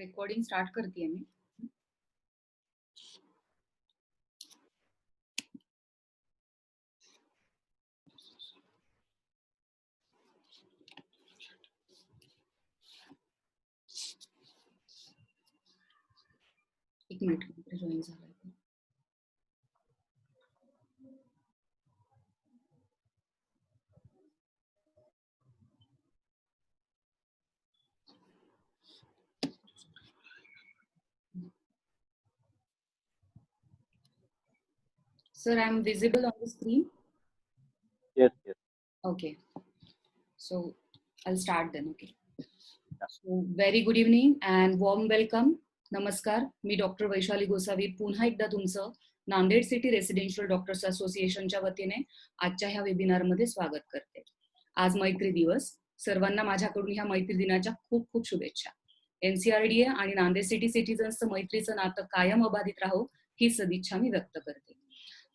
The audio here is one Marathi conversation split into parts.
रेकॉर्डिंग स्टार्ट करते मी. एक मिनिट जॉईन झालाय. Sir, I am visible on the screen? Yes. Okay. So, I'll start then, okay. So, very good evening and warm welcome. नमस्कार, मी डॉक्टर वैशाली गोसावी पुन्हा एकदा तुमचं नांदेड सिटी रेसिडेन्शियल डॉक्टर्स असोसिएशनच्या वतीने आजच्या ह्या वेबिनारमध्ये स्वागत करते. आज मैत्री दिवस. सर्वांना माझ्याकडून ह्या मैत्री दिनाच्या खूप खूप शुभेच्छा. NCRDA आणि नांदेड सिटी सिटीजन्सचं मैत्रीचं नातं कायम अबाधित राहो ही सदिच्छा मी व्यक्त करते.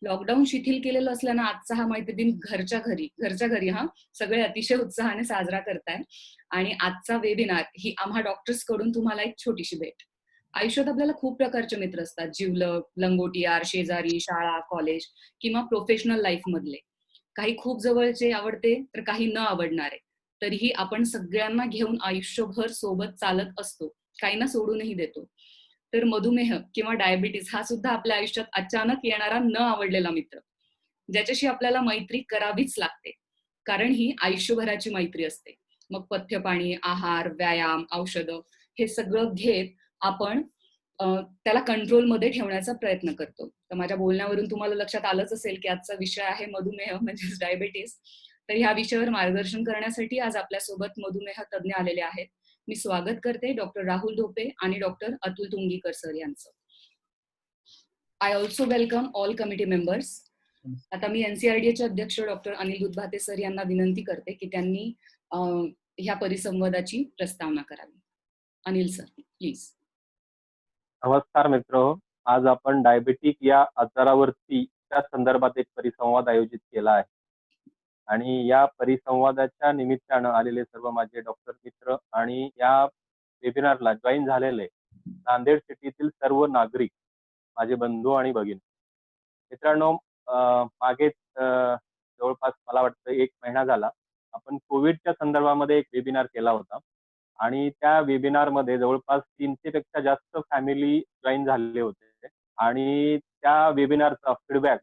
लॉकडाऊन शिथिल केलेलं असल्यानं आजचा हा मैत्री दिन घरच्या घरी सगळे अतिशय उत्साहाने साजरा करताय. आणि आजचा वेबिनार ही आम्हा डॉक्टर्स कडून तुम्हाला एक छोटीशी भेट. आयुष्यात आपल्याला खूप प्रकारचे मित्र असतात. जिवलग, लंगोटीयार, शेजारी, शाळा, कॉलेज किंवा प्रोफेशनल लाईफ मधले. काही खूप जवळचे आवडते तर काही न आवडणारे. तरीही आपण सगळ्यांना घेऊन आयुष्यभर सोबत चालत असतो, काहींना सोडूनही देतो. तर मधुमेह किंवा डायबिटीस हा सुद्धा आपल्या आयुष्यात अचानक येणारा न आवडलेला मित्र, ज्याच्याशी आपल्याला मैत्री करावीच लागते, कारण ही आयुष्यभराची मैत्री असते. मग पथ्य पाणी, आहार, व्यायाम, औषधं हे सगळं घेत आपण त्याला कंट्रोलमध्ये ठेवण्याचा प्रयत्न करतो. तर माझ्या बोलण्यावरून तुम्हाला लक्षात आलंच असेल की आजचा विषय आहे मधुमेह म्हणजे डायबिटीस. तर ह्या विषयावर मार्गदर्शन करण्यासाठी आज आपल्यासोबत मधुमेह तज्ज्ञ आलेले आहेत. मी स्वागत करते डॉक्टर राहुल ढोपे आणि डॉक्टर अतुल तुंगीकर सर यांचं. I also welcome all committee members. आता मी NCRDAचे अध्यक्ष डॉक्टर अनिल दुधभाते सर यांना विनंती करते की त्यांनी ह्या परिसंवादाची प्रस्तावना करावी. Anil sir please. नमस्कार मित्र, आज आपण डायबिटिक या आजारावरती त्या संदर्भात एक परिसंवाद आयोजित केला आहे. आणि या परिसंवादाच्या निमित्तानं आलेले सर्व माझे डॉक्टर मित्र आणि या वेबिनारला जॉईन झालेले नांदेड सिटीतील सर्व नागरिक, माझे बंधू आणि भगिनी. मित्रांनो, मागे जवळपास मला वाटतं 1 महिना झाला आपण कोविडच्या संदर्भामध्ये एक वेबिनार केला होता. आणि त्या वेबिनारमध्ये जवळपास 300 पेक्षा जास्त फॅमिली जॉईन झालेले होते. आणि त्या वेबिनारचा फीडबॅक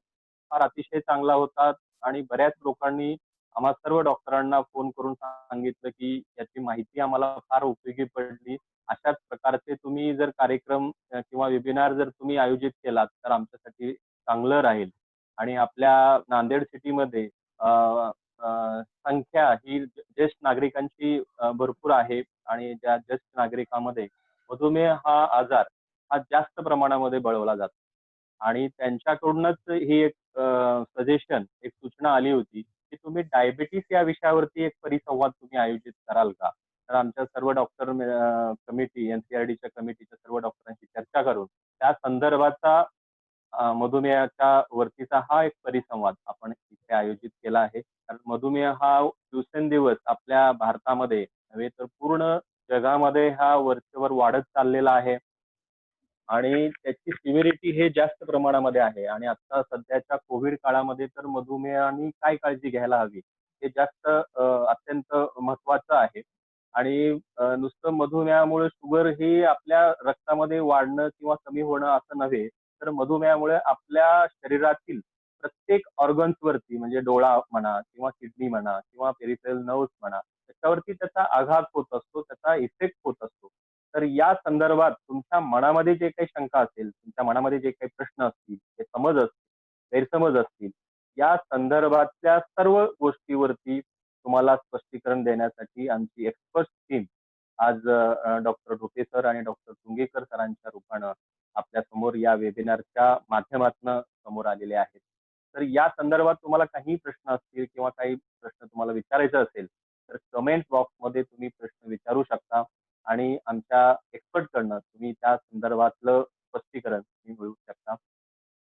फार अतिशय चांगला होता. आणि बऱ्याच लोकांनी आम्हा सर्व डॉक्टरांना फोन करून सांगितलं की याची माहिती आम्हाला फार उपयोगी पडली. अशाच प्रकारचे तुम्ही जर कार्यक्रम किंवा वेबिनार जर तुम्ही आयोजित केलात तर आमच्यासाठी चांगलं राहील. आणि आपल्या नांदेड सिटीमध्ये संख्या ही ज्येष्ठ नागरिकांची भरपूर आहे. आणि ज्या ज्येष्ठ नागरिकांमध्ये मधुमेह हा आजार हा जास्त प्रमाणामध्ये बळवला जातो. आणि त्यांच्याकडूनच ही एक सजेशन, एक सूचना आली होती की तुम्ही डायबिटीस या विषयावरती एक परिसंवाद तुम्ही आयोजित कराल का. तर आमच्या सर्व डॉक्टर कमिटी, NCRDच्या कमिटीच्या सर्व डॉक्टरांशी चर्चा करून त्या संदर्भाचा मधुमेहाच्या वरतीचा हा एक परिसंवाद आपण इथे आयोजित केला आहे. कारण मधुमेह हा दिवसेंदिवस आपल्या भारतामध्ये नव्हे तर पूर्ण जगामध्ये हा वरचेवर वाढत चाललेला आहे. आणि त्याची सिव्हिरिटी हे जास्त प्रमाणामध्ये आहे. आणि आता सध्याच्या कोविड काळामध्ये तर मधुमेहाने काय काळजी घ्यायला हवी हे जास्त अत्यंत महत्वाचं आहे. आणि नुसतं मधुमेहामुळे शुगर ही आपल्या रक्तामध्ये वाढणं किंवा कमी होणं असं नव्हे, तर मधुमेहामुळे आपल्या शरीरातील प्रत्येक ऑर्गन्स वरती, म्हणजे डोळा म्हणा किंवा किडनी म्हणा किंवा पेरिफेरल नर्व्स म्हणा, त्याच्यावरती त्याचा आघात होत असतो, त्याचा इफेक्ट होत असतो. तर या संदर्भात तुमच्या मनामध्ये जे काही शंका असेल, तुमच्या मनामध्ये जे काही प्रश्न असतील, ते समज असतील, गैरसमज असतील, या संदर्भातल्या सर्व गोष्टीवरती तुम्हाला स्पष्टीकरण देण्यासाठी आमची एक्सपर्ट टीम आज डॉक्टर ढोके सर आणि डॉक्टर तुंगेकर सरांच्या रूपानं आपल्या समोर या वेबिनारच्या माध्यमातून समोर आलेले आहेत. तर या संदर्भात तुम्हाला काही प्रश्न असतील किंवा काही प्रश्न तुम्हाला विचारायचे असेल तर कमेंट बॉक्समध्ये तुम्ही प्रश्न विचारू शकता. आणि आमच्या एक्सपर्टकडनं तुम्ही त्या संदर्भातलं स्पष्टीकरण तुम्ही मिळवू शकता.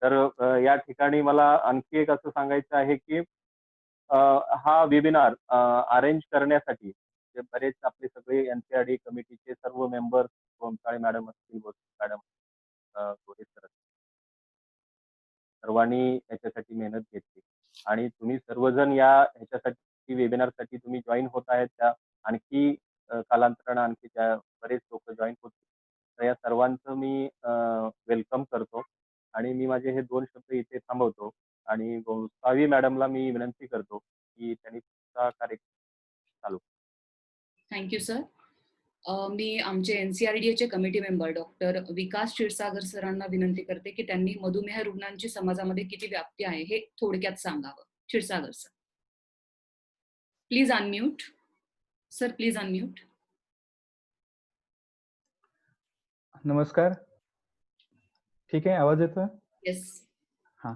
तर या ठिकाणी मला आणखी एक असं सांगायचं आहे की हा वेबिनार अरेंज करण्यासाठी बरेच आपले सगळे NCRD कमिटीचे सर्व मेंबर्स सकाळी मॅडम असतील, भोसले मॅडम, गोरे सर असतील, सर्वांनी याच्यासाठी मेहनत घेतली आणि तुम्ही सर्वजण ह्याच्यासाठी वेबिनारसाठी तुम्ही जॉईन होत आहेत. त्या आणखी कालांतरानं आणखी त्या बरेच लोक जॉईन होतील. तर या सर्वांचं मी वेलकम करतो आणि मी माझे हे 2 शब्द इथे थांबवतो आणि गोसावी मॅडमला मी विनंती करतो की त्यांनी पुढचा कार्यक्रम चालू. Thank you sir. मी आमचे NCRDA चे कमिटी मेंबर डॉक्टर विकास क्षीरसागर सरांना विनंती करते की त्यांनी मधुमेह रुग्णांची समाजामध्ये किती व्याप्ती आहे हे थोडक्यात सांगावं. Kshirsagar sir, please unmute. Sir please unmute. नमस्कार. ठीक आहे, आवाज येतोय? येस. हां.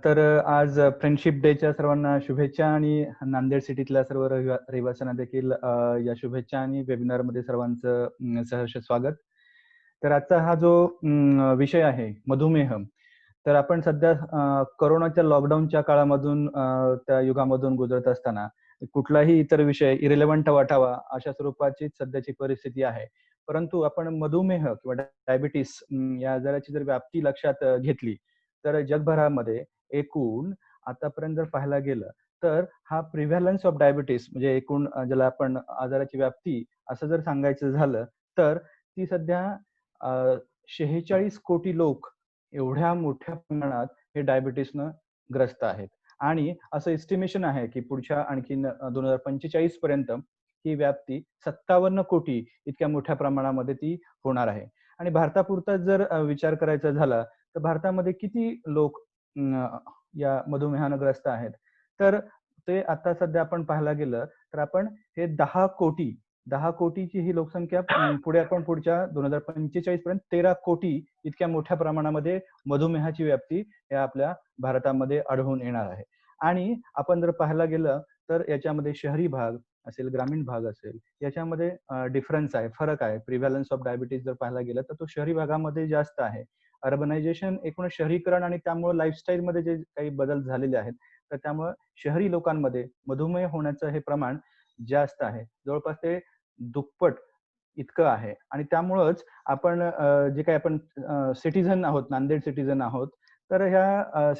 तर आज फ्रेंडशिप डेच्या सर्वांना शुभेच्छा आणि नांदेड सिटीतल्या सर्व रहिवाशांना देखील या शुभेच्छा आणि वेबिनारमध्ये सर्वांचं सहर्ष स्वागत. तर आजचा हा जो विषय आहे मधुमेह, तर आपण सध्या कोरोनाच्या लॉकडाऊनच्या काळामधून त्या युगामधून गुजरत असताना कुठलाही इतर विषय इरिलेव्हंट वाटावा अशा स्वरूपाची सध्याची परिस्थिती आहे. परंतु आपण मधुमेह किंवा डायबिटीस या आजाराची जर व्याप्ती लक्षात घेतली तर जगभरामध्ये एकूण आतापर्यंत जर पाहायला गेलं तर हा प्रिव्हॅलन्स ऑफ डायबिटीस म्हणजे एकूण ज्याला आपण आजाराची व्याप्ती असं जर सांगायचं झालं तर ती सध्या 46 कोटी लोक एवढ्या मोठ्या प्रमाणात हे डायबिटीसनं ग्रस्त आहेत. आणि असं एस्टिमेशन आहे की पुढच्या आणखीन 2045 पर्यंत ही व्याप्ती 57 कोटी इतक्या मोठ्या प्रमाणामध्ये ती होणार आहे. आणि भारतापुरता जर विचार करायचा झाला तर भारतामध्ये किती लोक या मधुमेहानं ग्रस्त आहेत, तर ते आता सध्या आपण पाहायला गेलं तर आपण हे 10 कोटीची ही लोकसंख्या पुढे आपण पुढच्या 2045 पर्यंत 13 कोटी इतक्या मोठ्या प्रमाणामध्ये मधुमेहाची व्याप्ती या आपल्या भारतामध्ये आढळून येणार आहे. आणि आपण जर पाहायला गेलं तर याच्यामध्ये शहरी भाग असेल, ग्रामीण भाग असेल, याच्यामध्ये डिफरन्स आहे, फरक आहे. प्रिव्हॅलन्स ऑफ डायबिटीस जर पाहायला गेलं तर तो शहरी भागामध्ये जास्त आहे. अर्बनायझेशन, एकूण शहरीकरण आणि त्यामुळे लाईफस्टाईलमध्ये जे काही बदल झालेले आहेत तर त्यामुळे शहरी लोकांमध्ये मधुमेह होण्याचं हे प्रमाण जास्त आहे. जवळपास ते दुप्पट इतकं आहे. आणि त्यामुळंच आपण जे काही आपण सिटीझन आहोत, नांदेड सिटीझन आहोत, तर ह्या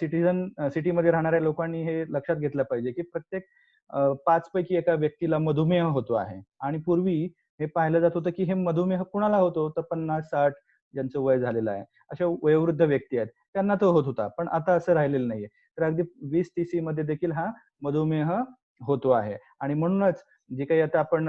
सिटीमध्ये राहणाऱ्या लोकांनी हे लक्षात घेतलं पाहिजे की प्रत्येक 5 पैकी एका व्यक्तीला मधुमेह होतो आहे. आणि पूर्वी हे पाहिलं जात होतं की हे मधुमेह कुणाला होतो, तर 50-60 ज्यांचं वय झालेलं आहे अशा वयोवृद्ध व्यक्ती आहेत त्यांना तो होत होता. पण आता असं राहिलेलं नाहीये. तर अगदी 20-30 मध्ये देखील हा मधुमेह होतो आहे. आणि म्हणूनच जे काही आता आपण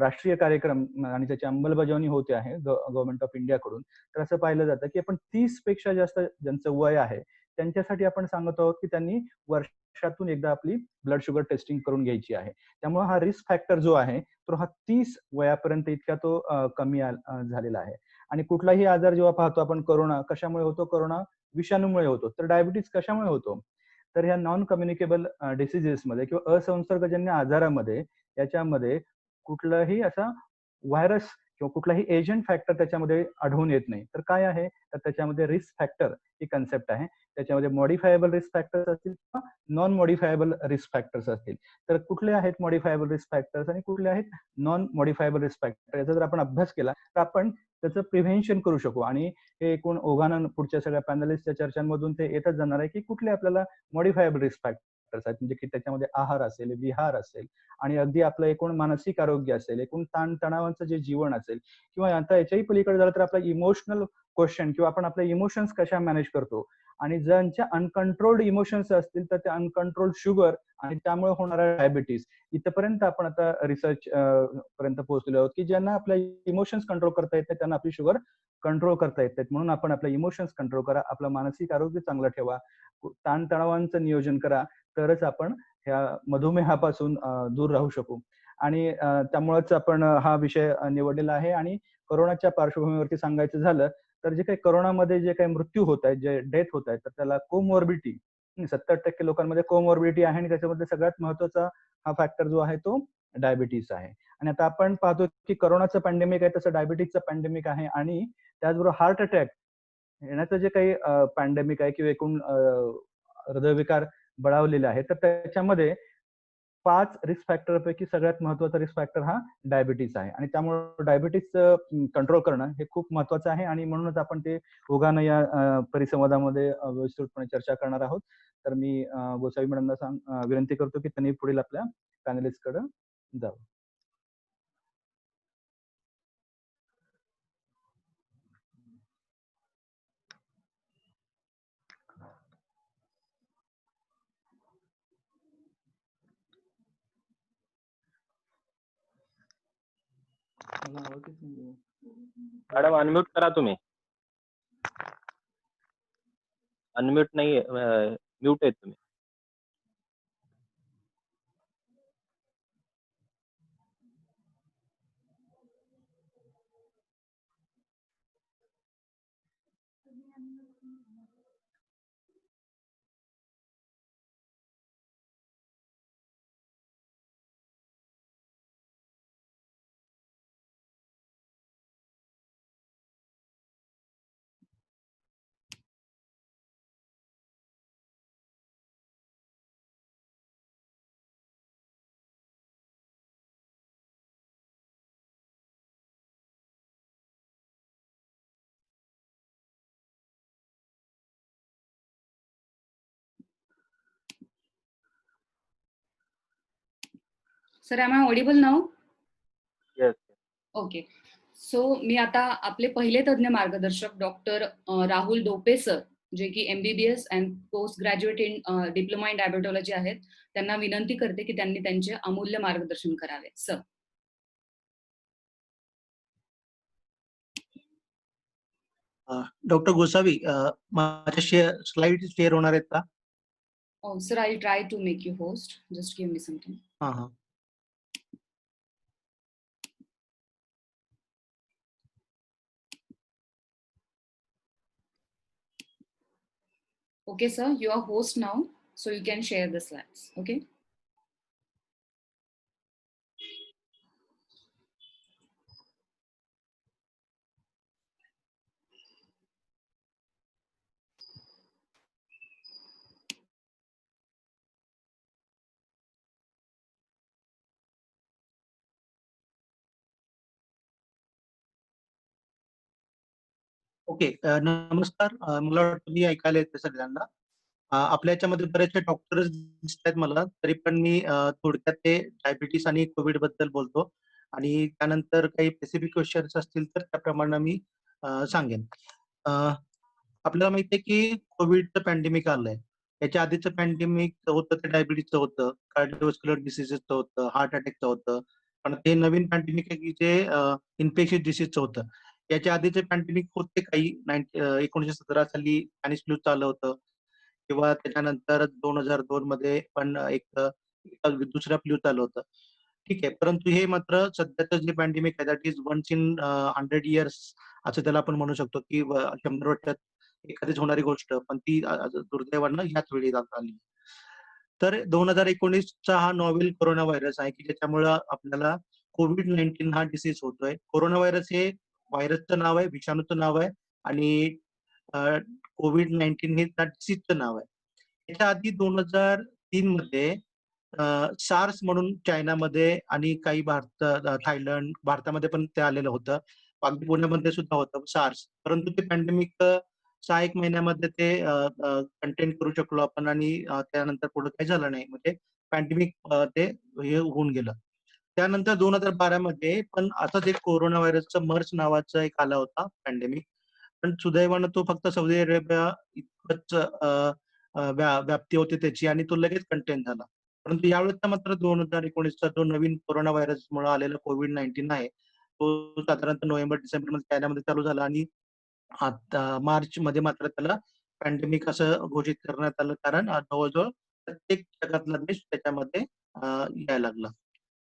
राष्ट्रीय कार्यक्रम आणि त्याची अंमलबजावणी होते आहे गव्हर्नमेंट ऑफ इंडियाकडून, तर असं पाहिलं जातं की आपण 30 पेक्षा जास्त ज्यांचं वय आहे त्यांच्यासाठी आपण सांगत आहोत की त्यांनी वर्षातून एकदा आपली ब्लड शुगर टेस्टिंग करून घ्यायची आहे. त्यामुळे हा रिस्क फॅक्टर जो आहे तो हा 30 वयापर्यंत इतका तो कमी झालेला आहे. आणि कुठलाही आजार जेव्हा पाहतो आपण, कोरोना कशामुळे होतो, कोरोना विषाणूमुळे होतो. तर डायबिटीस कशामुळे होतो, तर ह्या नॉन कम्युनिकेबल डिसिजेसमध्ये किंवा असंसर्गजन्य आजारामध्ये याच्यामध्ये कुठलाही असा व्हायरस किंवा कुठलाही एजंट फॅक्टर त्याच्यामध्ये आढळून येत नाही. तर काय आहे, तर त्याच्यामध्ये रिस्क फॅक्टर ही कन्सेप्ट आहे. त्याच्यामध्ये मॉडिफायबल रिस्क फॅक्टर्स असतील किंवा नॉन मॉडिफायबल रिस्क फॅक्टर्स असतील. तर कुठले आहेत मॉडिफायबल रिस्क फॅक्टर्स आणि कुठले आहेत नॉन मॉडिफायबल रिस्क फॅक्टर, याचा जर आपण अभ्यास केला तर आपण त्याचं प्रिव्हेन्शन करू शकू. आणि हे एकूण ओघानं पुढच्या सगळ्या पॅनलिस्टच्या चर्चांमधून ते येतच जाणार आहे की कुठले आपल्याला मॉडिफायबल रिस्क फॅक्टर्स आहेत, म्हणजे की त्याच्यामध्ये आहार असेल, विहार असेल आणि अगदी आपलं एकूण मानसिक आरोग्य असेल, एकूण ताणतणावांचं जे जीवन असेल, किंवा आता याच्याही पलीकडे झालं तर आपला इमोशनल क्वेश्चन किंवा आपण आपले इमोशन्स कशा मॅनेज करतो. आणि ज्यांच्या अनकंट्रोल्ड इमोशन्स असतील तर त्या अनकंट्रोल्ड शुगर आणि त्यामुळे होणारा डायबिटीस, इथपर्यंत आपण आता रिसर्च पर्यंत पोहोचलेलो आहोत की ज्यांना आपल्या इमोशन्स कंट्रोल करता येत नाही त्यांना आपली शुगर कंट्रोल करता येत नाहीत. म्हणून आपण आपल्या इमोशन्स कंट्रोल करा, आपलं मानसिक आरोग्य चांगलं ठेवा, ताणतणावांचं नियोजन करा, तरच आपण ह्या मधुमेहापासून दूर राहू शकू. आणि त्यामुळेच आपण हा विषय निवडलेला आहे. आणि कोरोनाच्या पार्श्वभूमीवरती सांगायचं झालं तर जे काही कोरोनामध्ये जे काही मृत्यू होत आहेत, जे डेथ होत आहेत, तर त्याला कोमॉर्बिडिटी 70% लोकांमध्ये कोमॉर्बिडिटी आहे. आणि त्याच्यामध्ये सगळ्यात महत्वाचा हा फॅक्टर जो आहे तो डायबिटीस आहे. आणि आता आपण पाहतो की कोरोनाचं पॅन्डेमिक आहे तसं डायबिटीसचं पॅन्डेमिक आहे. आणि त्याचबरोबर हार्ट अटॅक येण्याचं जे काही पॅन्डेमिक आहे किंवा एकूण हृदयविकार बळावलेले आहे, तर त्याच्यामध्ये 5 रिस्क फॅक्टर पैकी सगळ्यात महत्वाचा रिस्क फॅक्टर हा डायबिटीस आहे आणि त्यामुळे डायबिटीस कंट्रोल करणं हे खूप महत्वाचं आहे आणि म्हणूनच आपण ते ओघानं या परिसंवादामध्ये विस्तृतपणे चर्चा करणार आहोत. तर मी गोसावी मॅडमला विनंती करतो की त्यांनी पुढील आपल्या पॅनलिस्ट कडे जावं. मॅडम अनम्यूट करा तुम्ही. अनम्यूट नाही, म्यूट आहेत तुम्ही. Sir, am I audible now? Yes. Okay. So मी आता आपले पहिले तज्ञ मार्गदर्शक डॉक्टर राहुल डोपे सर, जे की MBBS and post graduate in diploma in diabetology आहेत, त्यांना विनंती करते की त्यांनी त्यांचे अमूल्य मार्गदर्शन करावे. सर. डॉक्टर गोसावी, माझ्या स्लाइड शेअर होणार आहेत का? Oh, sir, I'll try to make you host. Just give me some time. हां. Okay, sir, you are host now, so you can share the slides. Okay. Okay. नमस्कार. मला वाटतं मी ऐकायला येते सगळ्यांना. आपल्या याच्यामध्ये बरेचसे डॉक्टर्स दिसत आहेत मला, तरी पण मी थोडक्यात ते डायबिटीस आणि कोविड बद्दल बोलतो आणि त्यानंतर काही स्पेसिफिक क्वेश्चन्स असतील तर त्याप्रमाणे मी सांगेन. आपल्याला माहिती आहे की कोविडचं पॅन्डेमिक आलंय. याच्या आधीचं पॅन्डेमिक होतं ते डायबिटीसचं होतं, कार्डिओव्हास्क्युलर डिसीजेसचं होतं, हार्ट अटॅकचं होतं. पण ते नवीन पॅन्डेमिक आहे की जे इन्फेक्शियस डिसीजचं होतं. याच्या आधीचे पॅन्डेमिक होते काही 1917 साली स्पॅनिश फ्लूचं आलं होतं किंवा त्याच्यानंतर 2002 मध्ये पण एक दुसऱ्या फ्लूचं आलं होतं. ठीक आहे. परंतु हे मात्र सध्याचं जे पॅन्डेमिक आहे that is once in 100 years असं त्याला आपण म्हणू शकतो की 100 वर्षात एखादीच होणारी गोष्ट, पण ती दुर्दैवानं ह्याच वेळी आली. तर 2019चा हा नॉव्हेल कोरोना व्हायरस आहे की ज्याच्यामुळं आपल्याला COVID-19 हा डिसीज होतोय. कोरोना व्हायरस हे व्हायरसचं नाव आहे, विषाणूचं नाव आहे आणि COVID-19 हे त्या डिसीजचं नाव आहे. याच्या आधी 2003 मध्ये सार्स म्हणून चायनामध्ये आणि काही थायलंड, भारतामध्ये पण ते आलेलं होतं. अगदी पुण्यामध्ये सुद्धा होतं सार्स. परंतु ते पॅन्डेमिक 6-1 महिन्यामध्ये ते कंटेन करू शकलो आपण आणि त्यानंतर पुढे काही झालं नाही. म्हणजे पॅन्डेमिक ते हे होऊन गेलं. त्यानंतर 2012 मध्ये पण असंच एक कोरोना व्हायरसचा मर्स नावाचा एक आला होता पॅन्डेमिक. पण सुदैवानं तो फक्त सौदी अरेबिया इतकंच व्याप्ती होती त्याची आणि तो लगेच कंटेन झाला. परंतु यावेळेसचा मात्र 2019चा जो नवीन कोरोना व्हायरसमुळे आलेला COVID-19 आहे, तो साधारणतः नोव्हेंबर-डिसेंबर मध्ये चायनामध्ये चालू झाला आणि आता मार्च मध्ये मात्र त्याला पॅन्डेमिक असं घोषित करण्यात आलं. कारण जवळजवळ प्रत्येक जगातला देश त्याच्यामध्ये यायला लागला.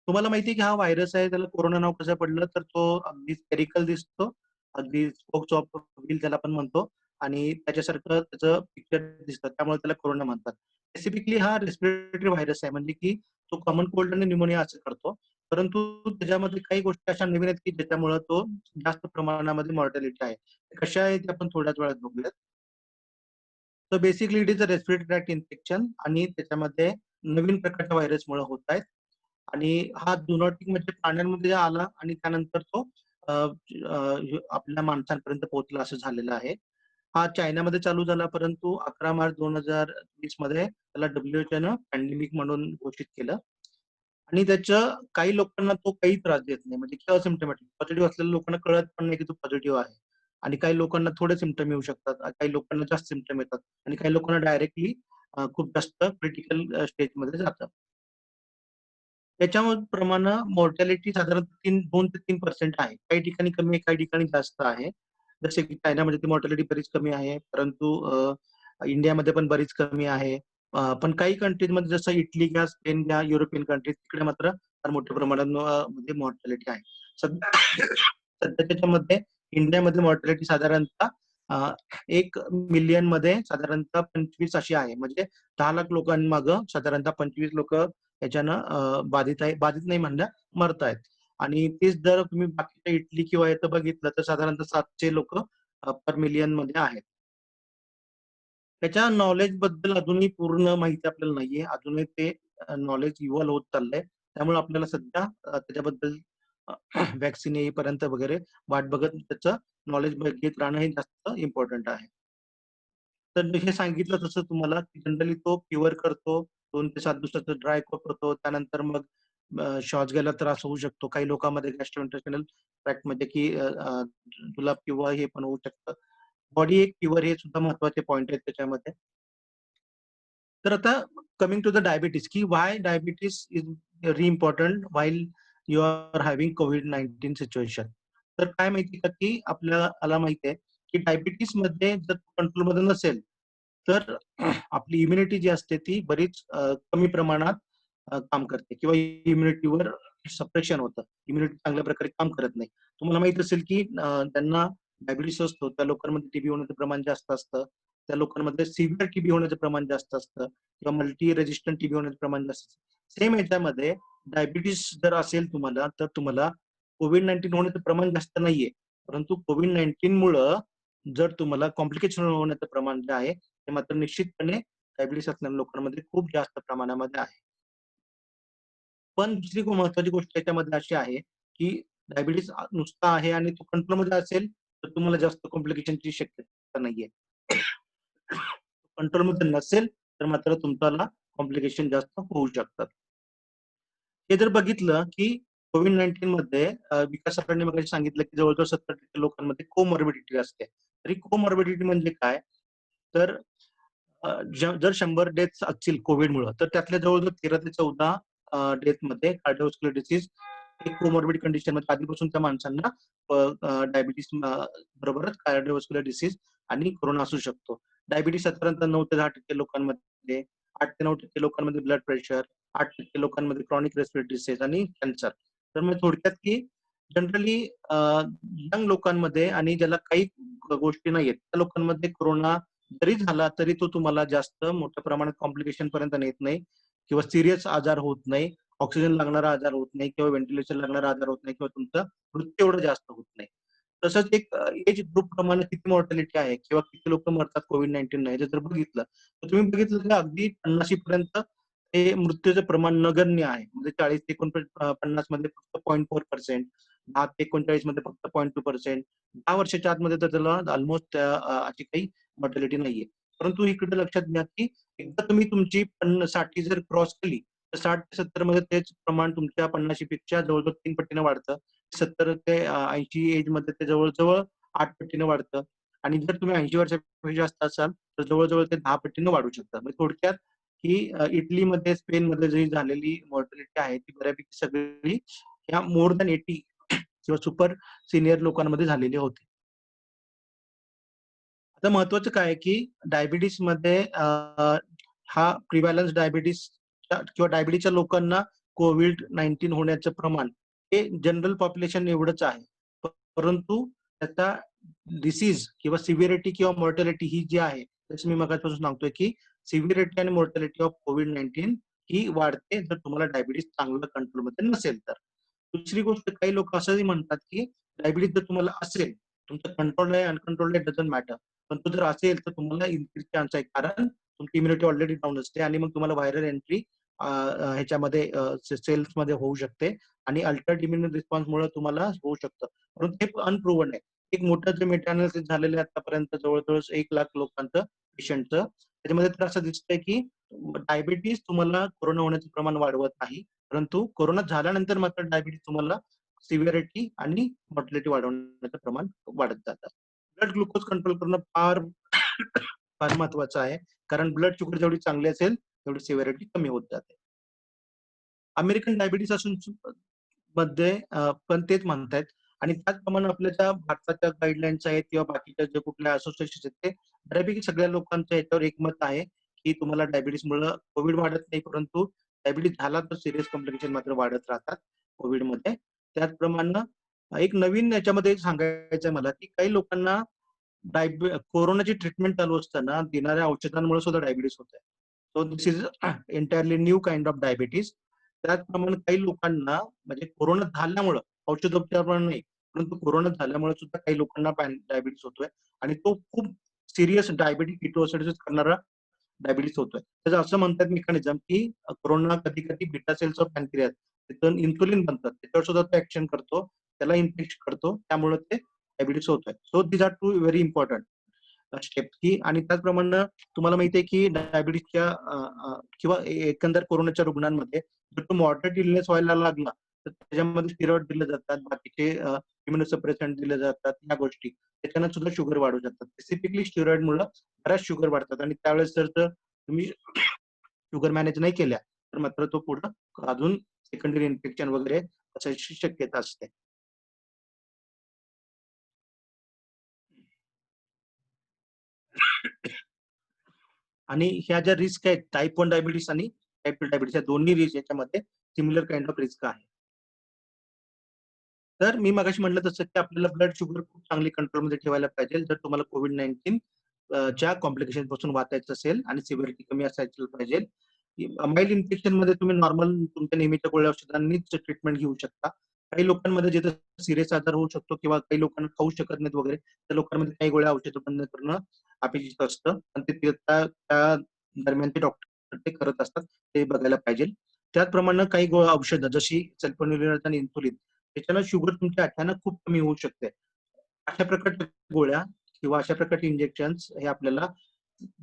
तुम्हाला माहिती आहे की हा व्हायरस आहे, त्याला कोरोना नाव कसं पडलं तर तो अगदी स्पेरिकल दिसतो, अगदी स्पोक्स ऑफ व्हील त्याला आपण म्हणतो आणि त्याच्यासारखं त्याचं पिक्चर दिसतं, त्यामुळे त्याला कोरोना म्हणतात. स्पेसिफिकली हा रेस्पिरेटरी व्हायरस आहे, म्हणजे की तो कॉमन कोल्ड आणि न्यूमोनिया असं करतो. परंतु त्याच्यामध्ये काही गोष्टी अशा नवीन आहेत की ज्याच्यामुळे तो जास्त प्रमाणामध्ये मॉर्टॅलिटी आहे. कशा आहेत ते आपण थोड्याच वेळात बघूयात. तर basically it is a respiratory tract infection आणि त्याच्यामध्ये नवीन प्रकारच्या व्हायरसमुळे होत आहेत. आणि हा झुनोटिक म्हणजे प्राण्यांमध्ये आला आणि त्यानंतर तो आपल्या माणसांपर्यंत पोहोचला असं झालेलं आहे. हा चायनामध्ये चालू झाला, परंतु 11 मार्च 2020 मध्ये त्याला WHO नं पॅन्डेमिक म्हणून घोषित केलं. आणि त्याचं काही लोकांना तो काही त्रास देत नाही, म्हणजे की असिम्प्टोमॅटिक. पॉझिटिव्ह असलेल्या लोकांना कळत पण नाही की तो पॉझिटिव्ह आहे. आणि काही लोकांना थोडे सिम्प्टम येऊ शकतात, काही लोकांना जास्त सिम्प्टम येतात आणि काही लोकांना डायरेक्टली खूप जास्त क्रिटिकल स्टेजमध्ये जातं. त्याच्यामध्ये प्रमाण मॉर्टॅलिटी साधारण 2 ते 3% आहे. काही ठिकाणी कमी आहे, काही ठिकाणी जास्त आहे. जसे की चायनामध्ये ती मॉर्टॅलिटी बरीच कमी आहे, परंतु इंडियामध्ये पण बरीच कमी आहे. पण काही कंट्रीजमध्ये जसं इटली घ्या, स्पेन घ्या, युरोपियन कंट्रीज तिकडे मात्र फार मोठ्या प्रमाणात मध्ये मॉर्टॅलिटी आहे. सध्या सध्या त्याच्यामध्ये इंडियामध्ये मॉर्टॅलिटी साधारणतः 1 मिलियन मध्ये साधारणतः 25 अशी आहे. म्हणजे 10 लाख लोकांमागं साधारणतः 25 लोकं याच्यानं बाधित नाही म्हणल्या, मरतायत. आणि तीच जर तुम्ही बाकीच्या इटली किंवा याचं बघितलं तर साधारणतः 700 लोकं पर मिलियन मध्ये आहेत. त्याच्या नॉलेज बद्दल अजूनही पूर्ण माहिती आपल्याला नाहीये. अजूनही ते नॉलेज इव्हॉल्व होत चाललंय. त्यामुळे आपल्याला सध्या त्याच्याबद्दल व्हॅक्सिन येईपर्यंत वगैरे वाट बघत त्याचं नॉलेज घेत राहणं हे जास्त इम्पॉर्टंट आहे. तर मी हे सांगितलं तसं तुम्हाला की जनरली तो क्युअर करतो. 2 ते 7 दिवसाचं ड्राय कफ होतो. त्यानंतर मग श्वास घ्यायला त्रास होऊ शकतो. काही लोकांमध्ये गॅस्ट्रोइंटेस्टिनल ट्रॅक्टमध्ये की जुलाब किंवा हे पण होऊ शकतं. बॉडी एक क्युअर हे सुद्धा महत्त्वाचे पॉइंट आहेत त्याच्यामध्ये. तर आता कमिंग टू द डायबिटीज की why diabetes is very important while you are having कोविड-19 सिच्युएशन. तर काय माहिती का की आपल्याला माहिती आहे की डायबिटीजमध्ये जर कंट्रोलमध्ये नसेल तर आपली इम्युनिटी जी असते ती बरीच कमी प्रमाणात काम करते किंवा इम्युनिटीवर सप्रेशन होतं. इम्युनिटी चांगल्या प्रकारे काम करत नाही. तुम्हाला माहित असेल की ज्यांना डायबिटीस असतो त्या लोकांमध्ये टीबी होण्याचं प्रमाण जास्त असतं. त्या लोकांमध्ये सिव्हिअर टीबी होण्याचं प्रमाण जास्त असतं किंवा मल्टी रेजिस्टंट टीबी होण्याचं प्रमाण जास्त असतं. सेम ह्याच्यामध्ये डायबिटीस जर असेल तुम्हाला तर तुम्हाला कोविड-19 होण्याचं प्रमाण जास्त नाहीये. परंतु कोविड-19 मुळे जर तुम्हाला कॉम्प्लिकेशन होण्याचं प्रमाण जे आहे ते मात्र निश्चितपणे डायबिटीस असणाऱ्या लोकांमध्ये खूप जास्त प्रमाणामध्ये आहे. पण दुसरी महत्वाची गोष्ट त्याच्यामध्ये अशी आहे, की डायबिटीस नुसता आहे आणि तो कंट्रोलमध्ये असेल, तर तुम्हाला जास्त कॉम्प्लिकेशनची शक्यता नाहीये. कंट्रोलमध्ये नसेल, तर मात्र तुम्हाला कॉम्प्लिकेशन जास्त होऊ शकतात. हे जर बघितलं, की कोविड-19 मध्ये विकास सरांनी मगाशी सांगितलं, की जवळ-जवळ 70% लोकांमध्ये कोमॉर्बिडिटी असते. तरी कोमॉर्बिडिटी म्हणजे काय? तर जर 100 डेथ्स असतील कोविडमुळं, तर त्यातल्या जवळ-जवळ 13 ते 14 डेथमध्ये कार्डिओव्हास्क्युलर डिसीज एक कोमॉर्बिड कंडिशनमध्ये आधीपासून त्या माणसांना डायबिटीस बरोबरच कार्डिओव्हास्क्युलर डिसीज आणि कोरोना असू शकतो. डायबिटीस साधारणतः 9 ते 10% लोकांमध्ये, 8 ते 9% लोकांमध्ये ब्लड प्रेशर, 8% लोकांमध्ये क्रॉनिक रेस्पिरेटरी डिसीज आणि कॅन्सर. तर मग थोडक्यात की जनरली यंग लोकांमध्ये आणि ज्याला काही गोष्टी नाहीयेत, त्या लोकांमध्ये कोरोना जरी झाला तरी तो तुम्हाला जास्त मोठ्या प्रमाणात कॉम्प्लिकेशन पर्यंत नेत नाही किंवा सीरियस आजार होत नाही, ऑक्सिजन लागणारा आजार होत नाही किंवा व्हेंटिलेशन लागणारा आजार होत नाही किंवा तुमचा मृत्यू एवढं जास्त होत नाही. तसंच एक एज ग्रुप प्रमाणे किती मॉर्टॅलिटी आहे किंवा किती लोक मरतात कोविड-19 नाही जर बघितलं, तर तुम्ही बघितलं की अगदी 50 पर्यंत हे मृत्यूचं प्रमाण नगण्य आहे. म्हणजे 40 ते 49 मध्ये फक्त 0.4%, 10 ते 39 मध्ये फक्त 0.2%, 10 वर्षाच्या आतमध्ये तर त्याला ऑलमोस्ट अशी काही मॉर्टॅलिटी नाहीये. परंतु इकडे लक्षात घ्या, की एकदा तुम्ही तुमची 60 जर क्रॉस केली, तर 60 ते 70 मध्ये तेच प्रमाण तुमच्या 50 पेक्षा जवळ-जवळ 3 पटीने वाढतं. 70 ते 80 एजमध्ये ते जवळ-जवळ 8 पटीने वाढतं आणि जर तुम्ही 80 वर्षापेक्षा जास्त असाल, तर जवळ-जवळ ते 10 पटीने वाढू शकतं. म्हणजे थोडक्यात ही इटलीमध्ये, स्पेनमध्ये जी झालेली मॉर्टॅलिटी आहे, ती बऱ्यापैकी सगळी ह्या मोर दॅन 80 किंवा सुपर सीनियर लोकांमध्ये झालेली होती. आता महत्वाचं काय आहे, की डायबिटीसमध्ये हा प्रिव्हॅलन्स डायबिटीस किंवा डायबिटीसच्या लोकांना कोविड-19 होण्याचं प्रमाण हे जनरल पॉप्युलेशन एवढंच आहे. परंतु त्याचा डिसीज किंवा सिव्हिरिटी किंवा मॉर्टॅलिटी ही जी आहे, जसं मी मगाचपासून सांगतोय, की सिव्हिरिटी आणि मॉर्टॅलिटी ऑफ कोविड-19 ही वाढते जर तुम्हाला डायबिटीस चांगलं कंट्रोलमध्ये नसेल तर. दुसरी गोष्ट काही लोक असंही म्हणतात, की डायबिटीस जर तुम्हाला असेल, तुमचं कंट्रोल आहे, अनकंट्रोल्ड आहे, डझंट मॅटर. पण तो जर असेल तर तुम्हाला इन्क्रीज चान्स आहे. कारण तुमची इम्युनिटी ऑलरेडी डाऊन असते आणि मग तुम्हाला व्हायरल एंट्री ह्याच्यामध्ये सेल्समध्ये होऊ शकते आणि अल्टर्ड इम्युन रिस्पॉन्समुळे तुम्हाला होऊ शकतं. परंतु हे अनप्रूव्हन आहे. एक मोठं जे मेटा अनालिसिस झालेलं आहे आतापर्यंत जवळ 1,00,000 लोकांचं पेशंटचं. त्याच्यामध्ये तर असं दिसतंय की डायबिटीज तुम्हाला कोरोना होण्याचं प्रमाण वाढवत नाही. परंतु कोरोना झाल्यानंतर मात्र डायबिटीज तुम्हाला सिव्हिरिटी आणि मॉर्टॅलिटी वाढवण्याचं प्रमाण वाढत जातं. ब्लड ग्लुकोज कंट्रोल करणं फार फार महत्वाचं आहे. कारण ब्लड शुगर जेवढी चांगली असेल तेवढी सिव्हिरिटी कमी होत जाते. अमेरिकन डायबिटीज मध्ये पण तेच म्हणतायत आणि त्याचप्रमाणे आपल्या ज्या भारताच्या गाईडलाईन्स आहेत किंवा बाकीच्या जे कुठल्या असोसिएशन आहेत ते बऱ्यापैकी सगळ्या लोकांचं याच्यावर एकमत आहे की तुम्हाला डायबिटीसमुळे कोविड वाढत नाही, परंतु डायबिटीस झाला तर सिरियस कॉम्प्लिकेशन मात्र वाढत राहतात कोविडमध्ये. त्याचप्रमाणे एक नवीन याच्यामध्ये सांगायचं आहे मला की काही लोकांना कोरोनाची ट्रीटमेंट चालू असताना देणाऱ्या औषधांमुळे सुद्धा डायबिटीस होत आहे. So this is entirely new kind of diabetes. त्याचप्रमाणे काही लोकांना म्हणजे कोरोना झाल्यामुळं औषधोपचार पण नाही, परंतु कोरोना झाल्यामुळे सुद्धा काही लोकांना डायबिटीस होतोय आणि तो खूप सिरियस डायबिटीस किटोसिस करणारा डायबिटीस होतोय. त्याचं असं म्हणतात मेकॅनिझम की कोरोना कधी कधी बीटा सेल्स ऑफ पॅनक्रियास तिथून इन्सुलिन बनतात, त्याच्यावर सुद्धा तो ऍक्शन करतो, त्याला इन्फेक्ट करतो, त्यामुळे ते डायबिटीस होतोय. So these are two very important steps की. आणि त्याचप्रमाणे तुम्हाला माहिती आहे की डायबिटीसच्या किंवा एकंदर कोरोनाच्या रुग्णांमध्ये जर तो मॉडरेट इलनेस व्हायला लागला तर त्याच्यामध्ये स्टिरॉइड दिले जातात, बाकीचे इम्युनोसप्रेसंट दिले जातात, या गोष्टी त्याच्यानं सुद्धा शुगर वाढू शकतात. स्पेसिफिकली स्टिरॉइडमुळे बऱ्याच शुगर वाढतात आणि त्यावेळेस जर तुम्ही शुगर मॅनेज नाही केल्या तर मात्र तो पुढे अजून सेकंडरी इन्फेक्शन वगैरे असायची शक्यता असते. आणि ह्या ज्या रिस्क आहेत टाईप 1 डायबिटीस आणि टाईप 2 डायबिटीस, या दोन्ही रिस्क याच्यामध्ये सिमिलर काइंड ऑफ रिस्क आहे. तर मी मगाशी म्हटलं तसं की आपल्याला ब्लड शुगर खूप चांगली कंट्रोलमध्ये ठेवायला पाहिजे जर तुम्हाला कोविड-19 च्या कॉम्प्लिकेशन पासून वाचायचं असेल आणि सिव्हिरिटी कमी असायची पाहिजे. माइल्ड इन्फेक्शन मध्ये तुम्ही नॉर्मल तुमच्या नेहमीच्या गोळ्या औषधांनीच ट्रीटमेंट घेऊ शकता. काही लोकांमध्ये जिथे सिरियस आजार होऊ शकतो किंवा काही लोकांना खाऊ शकत नाहीत वगैरे, त्या लोकांमध्ये काही गोळ्या औषधं बंद करणं अपेक्षित असतं आणि ते त्या दरम्यान ते डॉक्टर ते करत असतात, ते बघायला पाहिजे. त्याचप्रमाणे काही औषधं जशी सल्फोनिलॅझ आणि इन्सुलिन त्याच्यानं शुगर तुमची अचानक खूप कमी होऊ शकते. अशा प्रकारच्या गोळ्या किंवा अशा प्रकारचे इंजेक्शन्स हे आपल्याला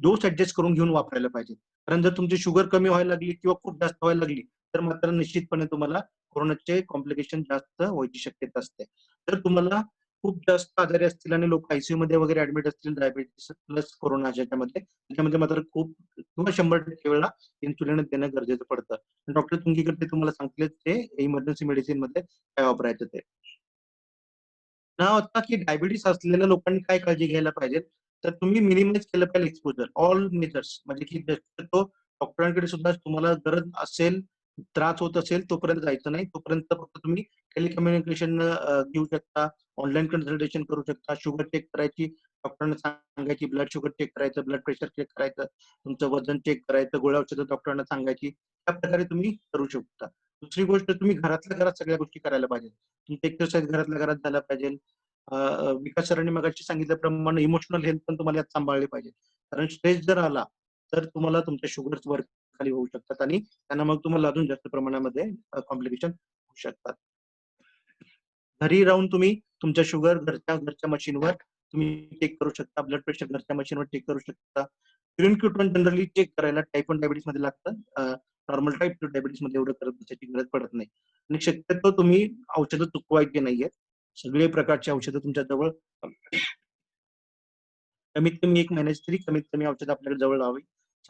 डोस ऍडजस्ट करून घेऊन वापरायला पाहिजे. कारण जर तुमची शुगर कमी व्हायला लागली किंवा खूप जास्त व्हायला लागली तर मात्र निश्चितपणे तुम्हाला कोरोनाचे कॉम्प्लिकेशन जास्त व्हायची शक्यता असते. जर तुम्हाला खूप जास्त आजारी असतील आणि लोक आयसीयू मध्ये वगैरे ऍडमिट असतील डायबिटीस प्लस कोरोना ह्याच्यामध्ये, त्याच्यामध्ये मात्र खूप किंवा 100% वेळा इन्सुलिन देणं गरजेचं पडतं. डॉक्टर तुमच्याकडे तुम्हाला सांगतील ते इमर्जन्सी मेडिसिन मध्ये काय वापरायचं ते. ना आता की डायबिटीस असलेल्या लोकांनी काय काळजी घ्यायला पाहिजे, तर तुम्ही मिनिमाइज केलं पाहिजे एक्सपोजर, ऑल मेजर्स म्हणजे की तो डॉक्टरांकडे सुद्धा तुम्हाला गरज असेल, त्रास होत असेल तोपर्यंत जायचं नाही. तोपर्यंत फक्त तुम्ही टेलिकम्युनिकेशन घेऊ शकता, ऑनलाईन कन्सल्टेशन करू शकता, शुगर चेक करायची, डॉक्टरांना सांगायची, ब्लड शुगर चेक करायचं, ब्लड प्रेशर चेक करायचं, तुमचं वजन चेक करायचं, गोळ्या औषधं डॉक्टरांना सांगायची. त्या प्रकारे तुम्ही करू शकता. दुसरी गोष्ट तुम्ही घरातल्या घरात सगळ्या गोष्टी करायला पाहिजे. तुमची एक्सरसाइज घरातल्या घरात झाला पाहिजे. विकास सरांनी मगाशी सांगितल्याप्रमाणे इमोशनल हेल्थ पण तुम्हाला यात सांभाळली पाहिजे. कारण स्ट्रेस जर आला तर तुम्हाला तुमच्या शुगर्स वर खाली होऊ शकतात आणि त्यांना मग तुम्हाला अजून जास्त प्रमाणामध्ये कॉम्प्लिकेशन होऊ शकतात. घरी राहून तुम्ही तुमच्या शुगर घरच्या मशीनवर तुम्ही चेक करू शकता, ब्लड प्रेशर घरच्या मशीनवर चेक करू शकता. युरिन क्युटॉन जनरली चेक करायला टाईप 1 डायबिटीस मध्ये लागतं. नॉर्मल टाईप 2 डायबिटीस मध्ये एवढं करत बसायची गरज पडत नाही. आणि शक्यतो तुम्ही औषधं चुकवायची नाहीयेत. सगळे प्रकारची औषधं तुमच्या जवळ कमीत कमी 1 महिन्याची तरी कमीत कमी औषध आपल्याला जवळ लावावी.